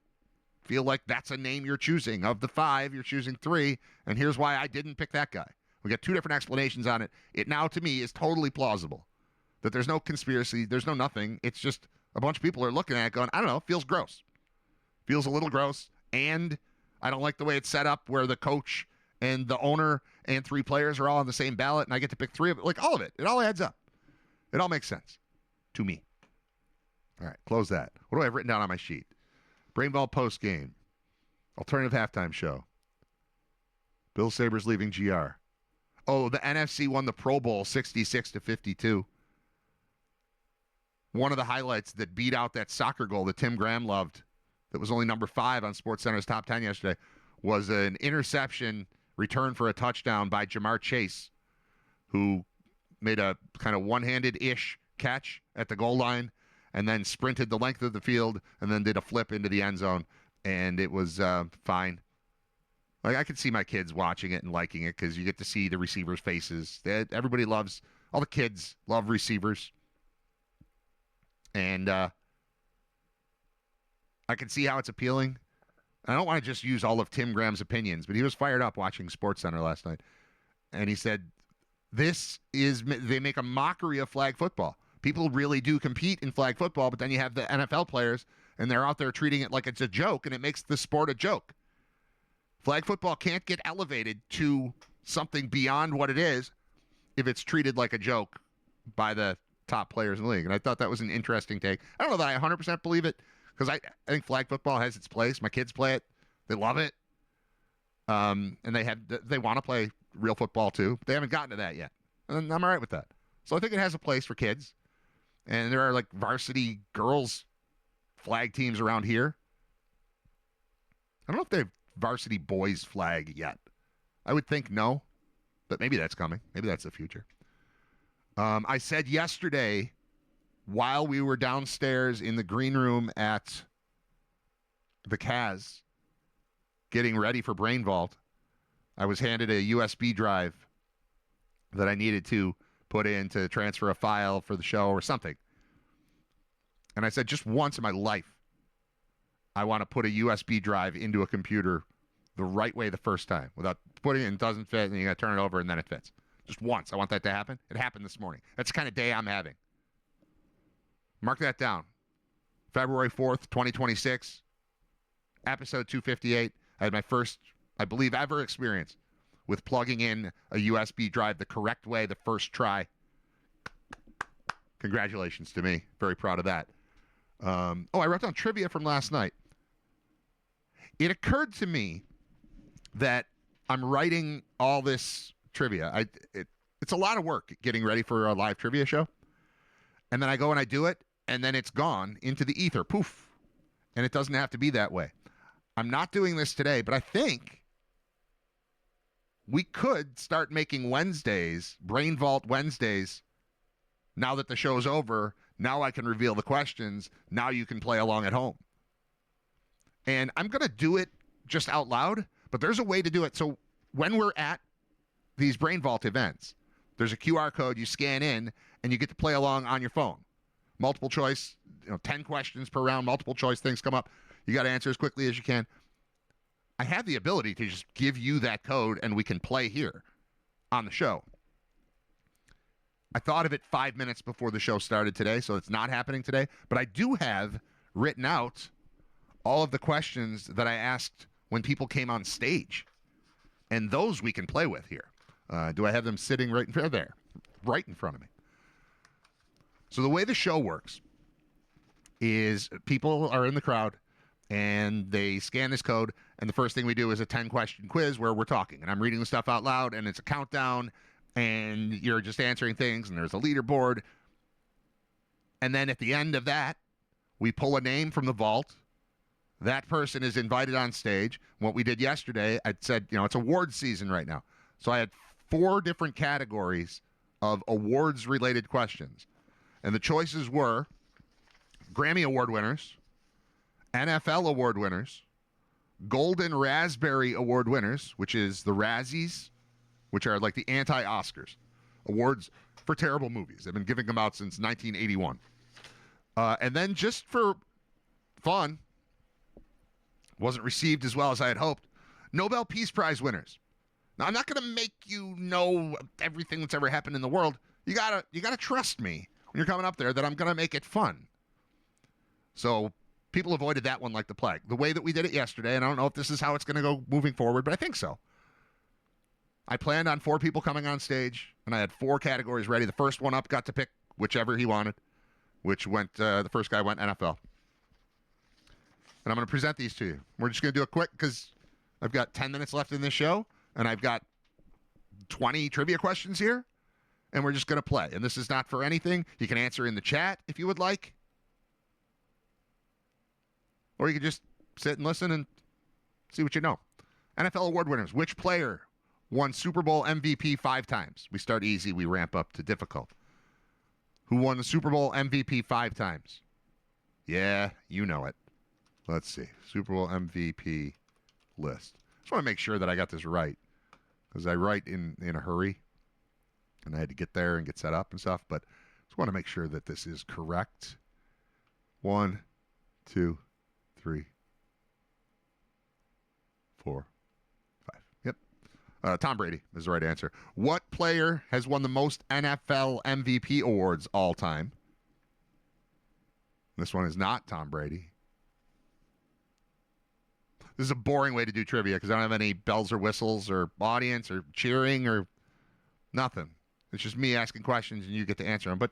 feel like that's a name you're choosing. Of the 5, you're choosing 3, and here's why I didn't pick that guy. We got two different explanations on it. It now, to me, is totally plausible that there's no conspiracy, there's no nothing. It's just a bunch of people are looking at it going, I don't know, feels gross. Feels a little gross, and I don't like the way it's set up where the coach and the owner and 3 players are all on the same ballot, and I get to pick 3 of it. Like, all of it. It all adds up. It all makes sense to me. All right, close that. What do I have written down on my sheet? Brainball post-game. Alternative halftime show. Bill Sabres leaving GR. Oh, the NFC won the Pro Bowl 66-52. One of the highlights that beat out that soccer goal that Tim Graham loved, that was only number 5 on SportsCenter's top 10 yesterday, was an interception return for a touchdown by Jamar Chase, who made a kind of one-handed-ish catch at the goal line and then sprinted the length of the field and then did a flip into the end zone, and it was fine. Like, I could see my kids watching it and liking it because you get to see the receivers' faces. Everybody loves, all the kids love receivers. And I can see how it's appealing. I don't want to just use all of Tim Graham's opinions, but he was fired up watching SportsCenter last night. And he said, they make a mockery of flag football. People really do compete in flag football, but then you have the NFL players, and they're out there treating it like it's a joke, and it makes the sport a joke. Flag football can't get elevated to something beyond what it is if it's treated like a joke by the top players in the league. And I thought that was an interesting take. I don't know that I 100% believe it, because I think flag football has its place. My kids play it. They love it. And they want to play real football too. But they haven't gotten to that yet. And I'm all right with that. So I think it has a place for kids. And there are like varsity girls flag teams around here. I don't know if they have varsity boys flag yet. I would think no, but maybe that's coming. Maybe that's the future. I said yesterday, while we were downstairs in the green room at the Caz, getting ready for Brain Vault, I was handed a USB drive that I needed to put in to transfer a file for the show or something. And I said, just once in my life, I want to put a USB drive into a computer the right way the first time without putting it in, doesn't fit, and you got to turn it over and then it fits. Just once. I want that to happen. It happened this morning. That's the kind of day I'm having. Mark that down. February 4th, 2026, episode 258. I had my first, I believe, ever experience with plugging in a USB drive the correct way the first try. Congratulations to me. Very proud of that. I wrote down trivia from last night. It occurred to me that I'm writing all this trivia. It's a lot of work getting ready for a live trivia show. And then I go and I do it, and then it's gone into the ether. Poof. And it doesn't have to be that way. I'm not doing this today, but I think we could start making Wednesdays, Brain Vault Wednesdays, now that the show's over. Now I can reveal the questions. Now you can play along at home. And I'm going to do it just out loud, but there's a way to do it. So when we're at these Brain Vault events, there's a QR code you scan in, and you get to play along on your phone. multiple choice, 10 questions per round, multiple choice things come up. You got to answer as quickly as you can. I have the ability to just give you that code and we can play here on the show. I thought of it 5 minutes before the show started today, so it's not happening today. But I do have written out all of the questions that I asked when people came on stage. And those we can play with here. Do I have them sitting right in front there? Right in front of me. So the way the show works is people are in the crowd and they scan this code, and the first thing we do is a 10-question quiz where we're talking. And I'm reading the stuff out loud, and it's a countdown, and you're just answering things, and there's a leaderboard. And then at the end of that, we pull a name from the vault. That person is invited on stage. What we did yesterday, I said, it's awards season right now. So I had 4 different categories of awards-related questions. And the choices were Grammy Award winners, NFL award winners, Golden Raspberry Award winners, which is the Razzies, which are like the anti-Oscars, awards for terrible movies. They've been giving them out since 1981. And then just for fun, wasn't received as well as I had hoped, Nobel Peace Prize winners. Now, I'm not going to make you know everything that's ever happened in the world. You gotta trust me when you're coming up there that I'm going to make it fun. So people avoided that one like the plague. The way that we did it yesterday, and I don't know if this is how it's going to go moving forward, but I think so. I planned on 4 people coming on stage, and I had 4 categories ready. The first one up got to pick whichever he wanted, which went, the first guy went NFL. And I'm going to present these to you. We're just going to do it quick because I've got 10 minutes left in this show, and I've got 20 trivia questions here, and we're just going to play. And this is not for anything. You can answer in the chat if you would like. Or you can just sit and listen and see what you know. NFL award winners. Which player won Super Bowl MVP 5 times? We start easy. We ramp up to difficult. Who won the Super Bowl MVP 5 times? Yeah, you know it. Let's see. Super Bowl MVP list. Just want to make sure that I got this right, because I write in a hurry, and I had to get there and get set up and stuff, but just want to make sure that this is correct. 1, 2, 3, 4, 5. Yep. Tom Brady is the right answer. What player has won the most NFL MVP awards all time? This one is not Tom Brady. This is a boring way to do trivia because I don't have any bells or whistles or audience or cheering or nothing. It's just me asking questions and you get to answer them. But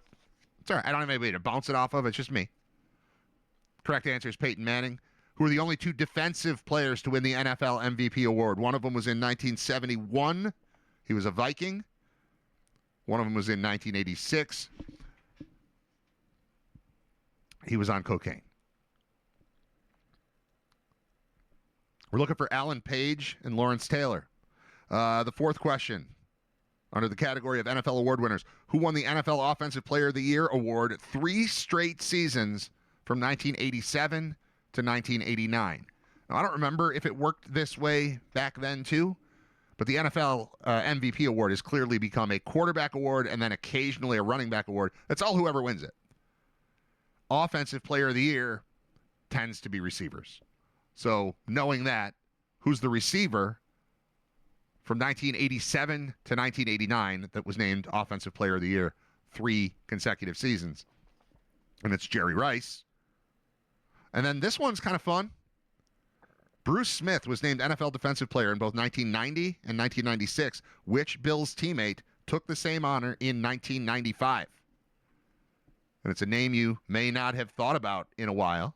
it's all right. I don't have anybody to bounce it off of. It's just me. Correct answer is Peyton Manning, who were the only 2 defensive players to win the NFL MVP award. One of them was in 1971. He was a Viking. One of them was in 1986. He was on cocaine. We're looking for Alan Page and Lawrence Taylor. The 4th question, under the category of NFL award winners. Who won the NFL Offensive Player of the Year award 3 straight seasons from 1987 to 1989? Now, I don't remember if it worked this way back then, too, but the NFL MVP award has clearly become a quarterback award and then occasionally a running back award. That's all whoever wins it. Offensive Player of the Year tends to be receivers. So knowing that, who's the receiver from 1987 to 1989 that was named Offensive Player of the Year 3 consecutive seasons? And it's Jerry Rice. And then this one's kind of fun. Bruce Smith was named NFL Defensive Player in both 1990 and 1996. Which Bills teammate took the same honor in 1995? And it's a name you may not have thought about in a while.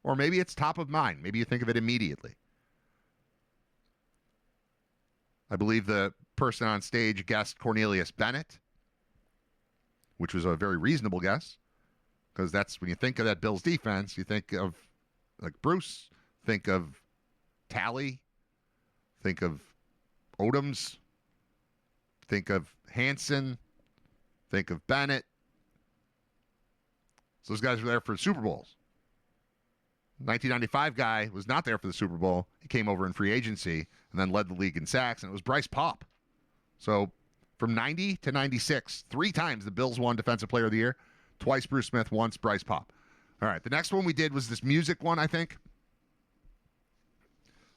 Or maybe it's top of mind. Maybe you think of it immediately. I believe the person on stage guessed Cornelius Bennett, which was a very reasonable guess, because that's when you think of that Bills defense, you think of like Bruce, think of Talley, think of Odoms, think of Hansen, think of Bennett. So those guys were there for Super Bowls. 1995 guy was not there for the Super Bowl. He came over in free agency and then led the league in sacks, and it was Bryce Paup. So from 90 to 96, 3 times the Bills won Defensive Player of the Year. Twice Bruce Smith, once Bryce Pop. All right, the next one we did was this music one, I think.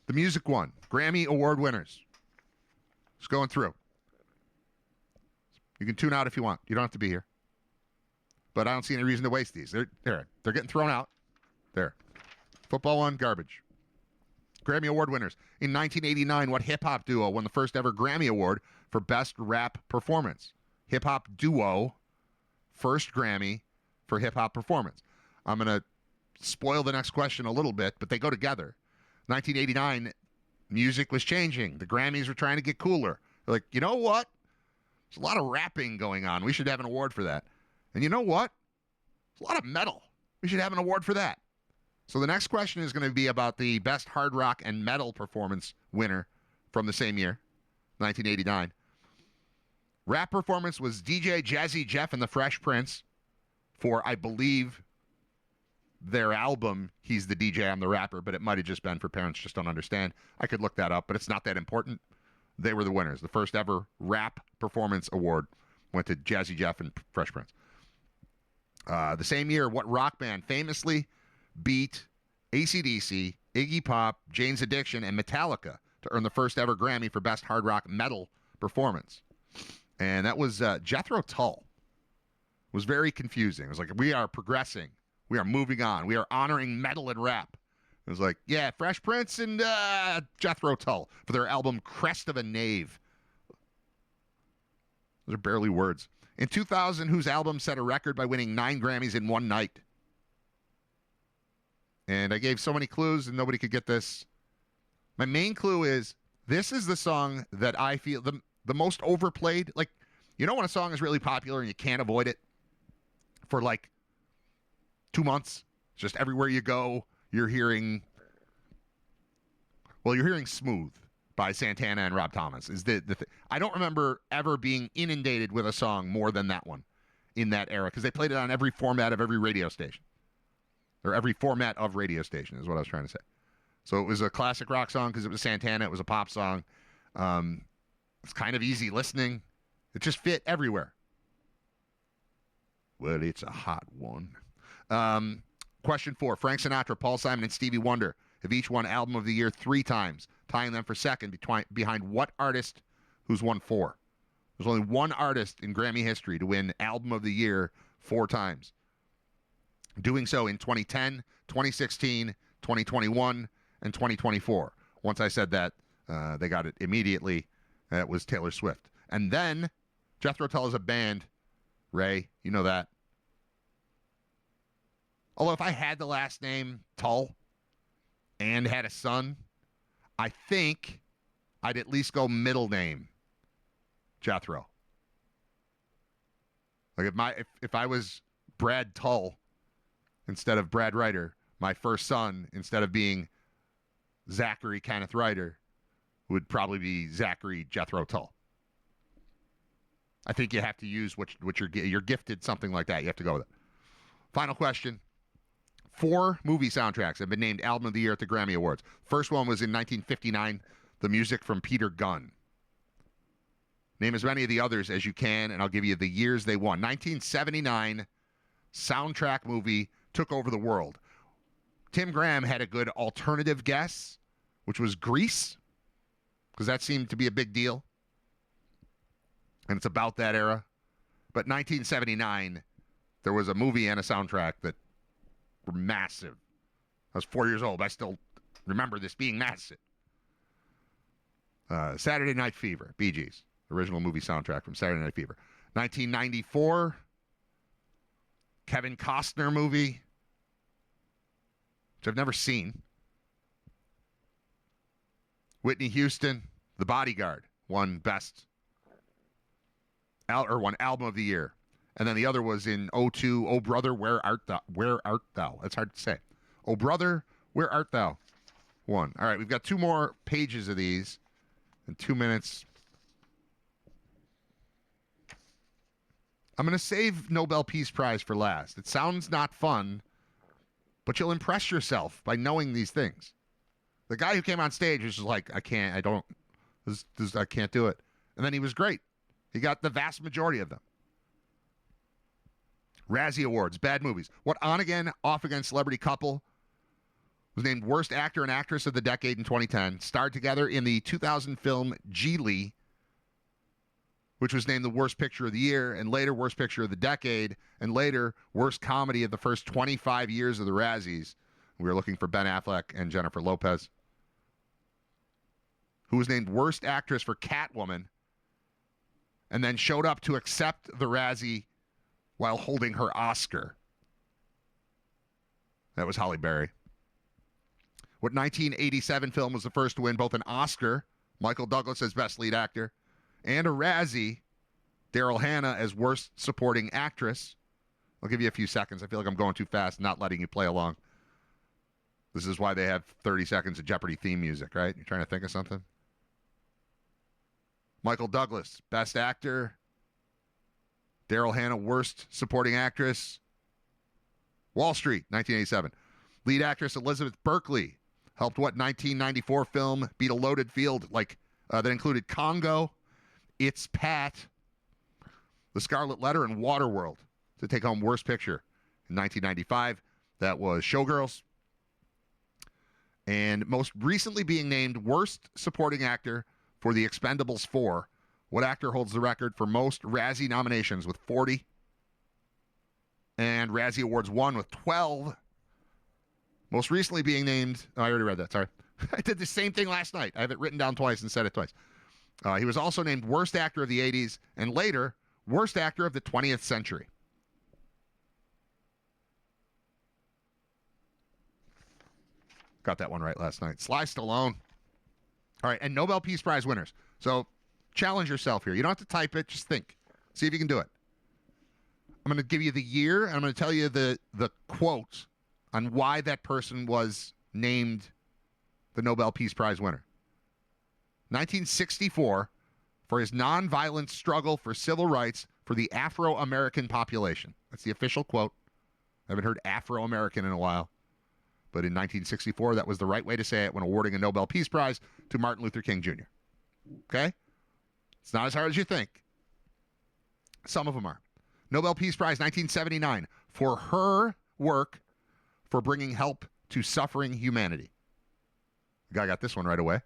The music one, Grammy Award winners. Just going through. You can tune out if you want. You don't have to be here. But I don't see any reason to waste these. They're getting thrown out. There. Football one, garbage. Grammy Award winners. In 1989, what hip-hop duo won the first ever Grammy Award for Best Rap Performance? Hip-hop duo, first Grammy for hip-hop performance. I'm going to spoil the next question a little bit, but they go together. 1989, music was changing. The Grammys were trying to get cooler. They're like, you know what? There's a lot of rapping going on. We should have an award for that. And you know what? There's a lot of metal. We should have an award for that. So the next question is going to be about the best hard rock and metal performance winner from the same year, 1989. Rap performance was DJ Jazzy Jeff and the Fresh Prince for, I believe, their album, He's the DJ, I'm the Rapper, but it might have just been for Parents Just Don't Understand. I could look that up, but it's not that important. They were the winners. The first ever rap performance award went to Jazzy Jeff and Fresh Prince. The same year, what rock band famously beat AC/DC, Iggy Pop, Jane's Addiction, and Metallica to earn the first ever Grammy for Best Hard Rock Metal Performance? And that was Jethro Tull. It was very confusing. It was like, we are progressing. We are moving on. We are honoring metal and rap. It was like, yeah, Fresh Prince and Jethro Tull for their album Crest of a Knave. Those are barely words. In 2000, whose album set a record by winning 9 Grammys in one night? And I gave so many clues and nobody could get this. My main clue is, this is the song that I feel the most overplayed. Like, you know when a song is really popular and you can't avoid it for like 2 months? Just everywhere you go, you're hearing Smooth by Santana and Rob Thomas. Is I don't remember ever being inundated with a song more than that one in that era, because they played it on every format of every radio station. Or every format of radio station is what I was trying to say. So it was a classic rock song because it was Santana. It was a pop song. It's kind of easy listening. It just fit everywhere. Well, it's a hot one. Question 4. Frank Sinatra, Paul Simon, and Stevie Wonder have each won Album of the Year 3 times, tying them for second behind what artist who's won 4? There's only one artist in Grammy history to win Album of the Year 4 times. Doing so in 2010, 2016, 2021, and 2024. Once I said that, they got it immediately. That was Taylor Swift. And then, Jethro Tull is a band. Ray, you know that. Although if I had the last name Tull and had a son, I think I'd at least go middle name Jethro. Like if I was Brad Tull instead of Brad Riter, my first son, instead of being Zachary Kenneth Riter, would probably be Zachary Jethro Tull. I think you have to use what you're gifted, something like that. You have to go with it. Final question. 4 movie soundtracks have been named Album of the Year at the Grammy Awards. First one was in 1959, the music from Peter Gunn. Name as many of the others as you can, and I'll give you the years they won. 1979, soundtrack movie took over the world. Tim Graham had a good alternative guess, which was Grease, because that seemed to be a big deal. And it's about that era. But 1979, there was a movie and a soundtrack that were massive. I was 4 years old. I still remember this being massive. Saturday Night Fever, Bee Gees. Original movie soundtrack from Saturday Night Fever. 1994, Kevin Costner movie, which I've never seen. Whitney Houston, The Bodyguard, won won Album of the Year. And then the other was in 2002, Oh Brother, Where Art Thou? Where Art Thou? That's hard to say. Oh Brother, Where Art Thou? Won. All right, we've got 2 more pages of these in 2 minutes. I'm going to save Nobel Peace Prize for last. It sounds not fun, but you'll impress yourself by knowing these things. The guy who came on stage was just like, I can't do it. And then he was great. He got the vast majority of them. Razzie Awards, bad movies. What on-again, off-again celebrity couple was named Worst Actor and Actress of the Decade in 2010, starred together in the 2000 film Geely, which was named the Worst Picture of the Year, and later Worst Picture of the Decade, and later Worst Comedy of the first 25 years of the Razzies. We were looking for Ben Affleck and Jennifer Lopez, who was named Worst Actress for Catwoman, and then showed up to accept the Razzie while holding her Oscar. That was Halle Berry. What 1987 film was the first to win both an Oscar, Michael Douglas as Best Lead Actor, and a Razzie, Daryl Hannah as Worst Supporting Actress? I'll give you a few seconds. I feel like I'm going too fast, not letting you play along. This is why they have 30 seconds of Jeopardy theme music, right? You're trying to think of something? Michael Douglas, Best Actor. Daryl Hannah, Worst Supporting Actress. Wall Street, 1987. Lead actress Elizabeth Berkley helped what 1994 film beat a loaded field that included Congo, It's Pat, The Scarlet Letter, and Waterworld to take home Worst Picture. In 1995, that was Showgirls. And most recently being named Worst Supporting Actor for The Expendables 4. What actor holds the record for most Razzie nominations with 40? And Razzie Awards won with 12. Most recently being named... Oh, I already read that, sorry. I did the same thing last night. I have it written down twice and said it twice. He was also named Worst Actor of the 80s and later Worst Actor of the 20th Century. Got that one right last night. Sly Stallone. All right, and Nobel Peace Prize winners. So challenge yourself here. You don't have to type it. Just think. See if you can do it. I'm going to give you the year, and I'm going to tell you the quote on why that person was named the Nobel Peace Prize winner. 1964, for his nonviolent struggle for civil rights for the Afro-American population. That's the official quote. I haven't heard Afro-American in a while. But in 1964, that was the right way to say it when awarding a Nobel Peace Prize to Martin Luther King Jr. Okay? It's not as hard as you think. Some of them are. Nobel Peace Prize 1979 for her work for bringing help to suffering humanity. The guy got this one right away.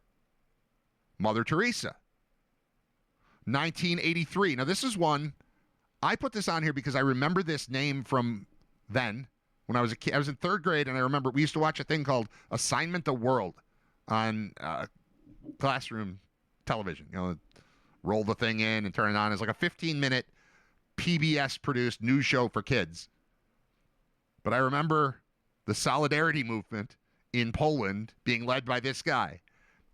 Mother Teresa. 1983. Now, this is one, I put this on here because I remember this name from then. When I was a kid, I was in third grade, and I remember we used to watch a thing called Assignment the World on classroom television. You know, roll the thing in and turn it on. It's like a 15-minute PBS-produced news show for kids. But I remember the Solidarity movement in Poland being led by this guy.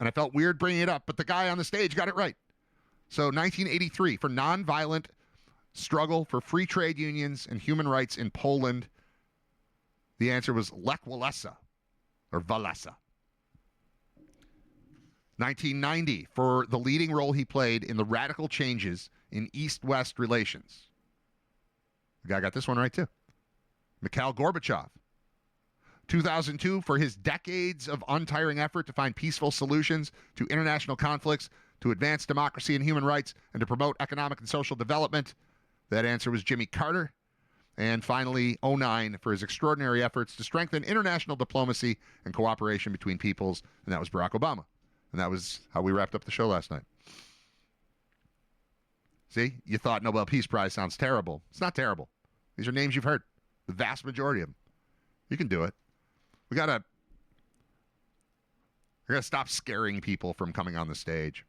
And I felt weird bringing it up, but the guy on the stage got it right. So 1983, for nonviolent struggle for free trade unions and human rights in Poland, the answer was Lech Walesa, or Walesa. 1990, for the leading role he played in the radical changes in East-West relations. The guy got this one right, too. Mikhail Gorbachev. 2002, for his decades of untiring effort to find peaceful solutions to international conflicts, to advance democracy and human rights, and to promote economic and social development. That answer was Jimmy Carter. And finally, 2009, for his extraordinary efforts to strengthen international diplomacy and cooperation between peoples, and that was Barack Obama. And that was how we wrapped up the show last night. See, you thought Nobel Peace Prize sounds terrible. It's not terrible. These are names you've heard, the vast majority of them. You can do it. We gotta stop scaring people from coming on the stage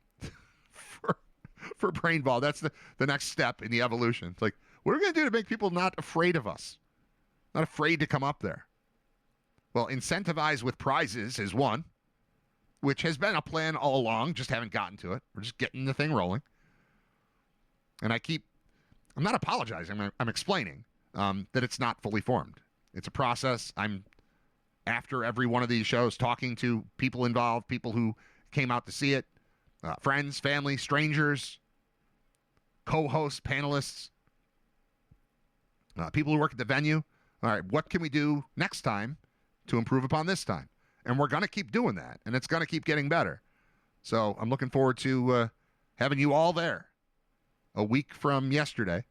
for Brain Ball. That's the next step in the evolution. It's like, what are we going to do to make people not afraid of us? Not afraid to come up there? Well, incentivize with prizes is one, which has been a plan all along, just haven't gotten to it. We're just getting the thing rolling. And I'm not apologizing, I'm explaining that it's not fully formed. It's a process. I'm, after every one of these shows, talking to people involved, people who came out to see it, friends, family, strangers, co-hosts, panelists, people who work at the venue. All right, what can we do next time to improve upon this time? And we're going to keep doing that, and it's going to keep getting better. So I'm looking forward to having you all there a week from yesterday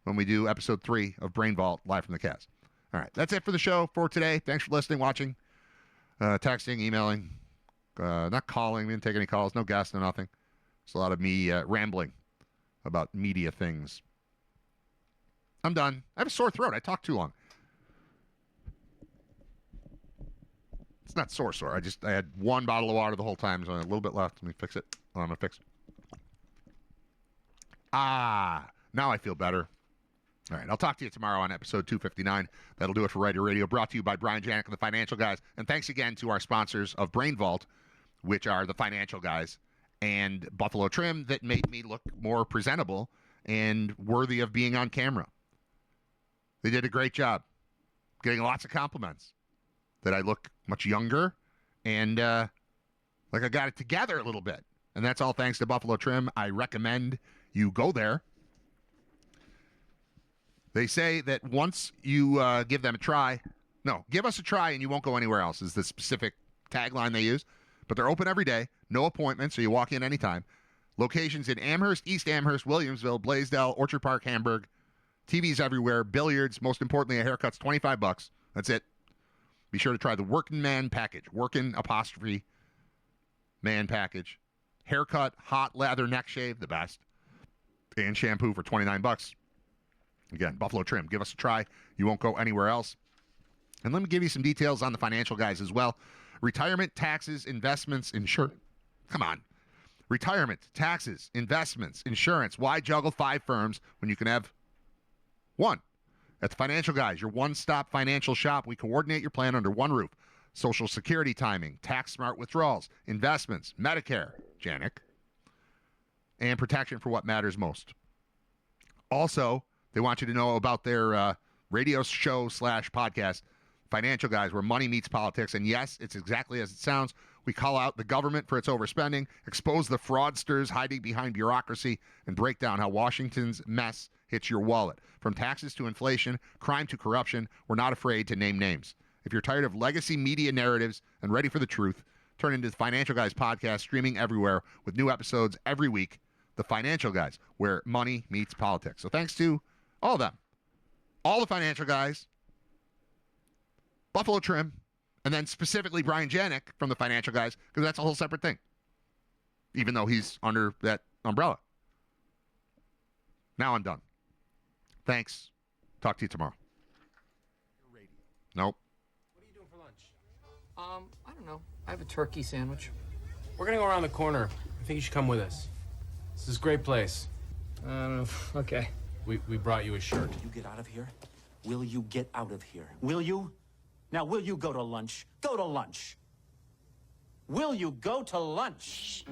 when we do episode 3 of Brain Vault live from the cast. All right, that's it for the show for today. Thanks for listening, watching, texting, emailing, not calling. We didn't take any calls, no guests, no nothing. It's a lot of me rambling about media things. I'm done. I have a sore throat. I talked too long. It's not sore. I had one bottle of water the whole time, so I had a little bit left. Let me fix it. Oh, I'm going to fix it. Now I feel better. All right, I'll talk to you tomorrow on episode 259. That'll do it for Riter Radio, brought to you by Brian Janik and the Financial Guys. And thanks again to our sponsors of Brain Vault, which are the Financial Guys and Buffalo Trim, that made me look more presentable and worthy of being on camera. They did a great job, getting lots of compliments that I look much younger and like I got it together a little bit. And that's all thanks to Buffalo Trim. I recommend you go there. They say that once you give them a try, give us a try and you won't go anywhere else is the specific tagline they use. But they're open every day, no appointments, so you walk in anytime. Locations in Amherst, East Amherst, Williamsville, Blaisdell, Orchard Park, Hamburg. TVs everywhere, billiards, most importantly, a haircut's $25. That's it. Be sure to try the Workin' Man package. Workin' apostrophe man package. Haircut, hot lather neck shave, the best. And shampoo for $29. Again, Buffalo Trim. Give us a try. You won't go anywhere else. And let me give you some details on the Financial Guys as well. Retirement, taxes, investments, insurance. Come on. Retirement, taxes, investments, insurance. Why juggle 5 firms when you can have one? At the Financial Guys, your one-stop financial shop, we coordinate your plan under one roof. Social Security timing, tax-smart withdrawals, investments, Medicare, Janik, and protection for what matters most. Also, they want you to know about their radio show / podcast, Financial Guys, where money meets politics. And yes, it's exactly as it sounds. We call out the government for its overspending, expose the fraudsters hiding behind bureaucracy, and break down how Washington's mess hits your wallet. From taxes to inflation, crime to corruption, we're not afraid to name names. If you're tired of legacy media narratives and ready for the truth, turn into the Financial Guys podcast, streaming everywhere with new episodes every week. The Financial Guys, where money meets politics. So thanks to all of them, all the Financial Guys, Buffalo Trim, and then specifically Brian Janik from the Financial Guys, because that's a whole separate thing, even though he's under that umbrella. Now I'm done. Thanks. Talk to you tomorrow. Nope. What are you doing for lunch? I don't know. I have a turkey sandwich. We're gonna go around the corner. I think you should come with us. This is a great place. Okay. We brought you a shirt. Will you get out of here? Will you get out of here? Will you? Now, will you go to lunch? Go to lunch. Will you go to lunch?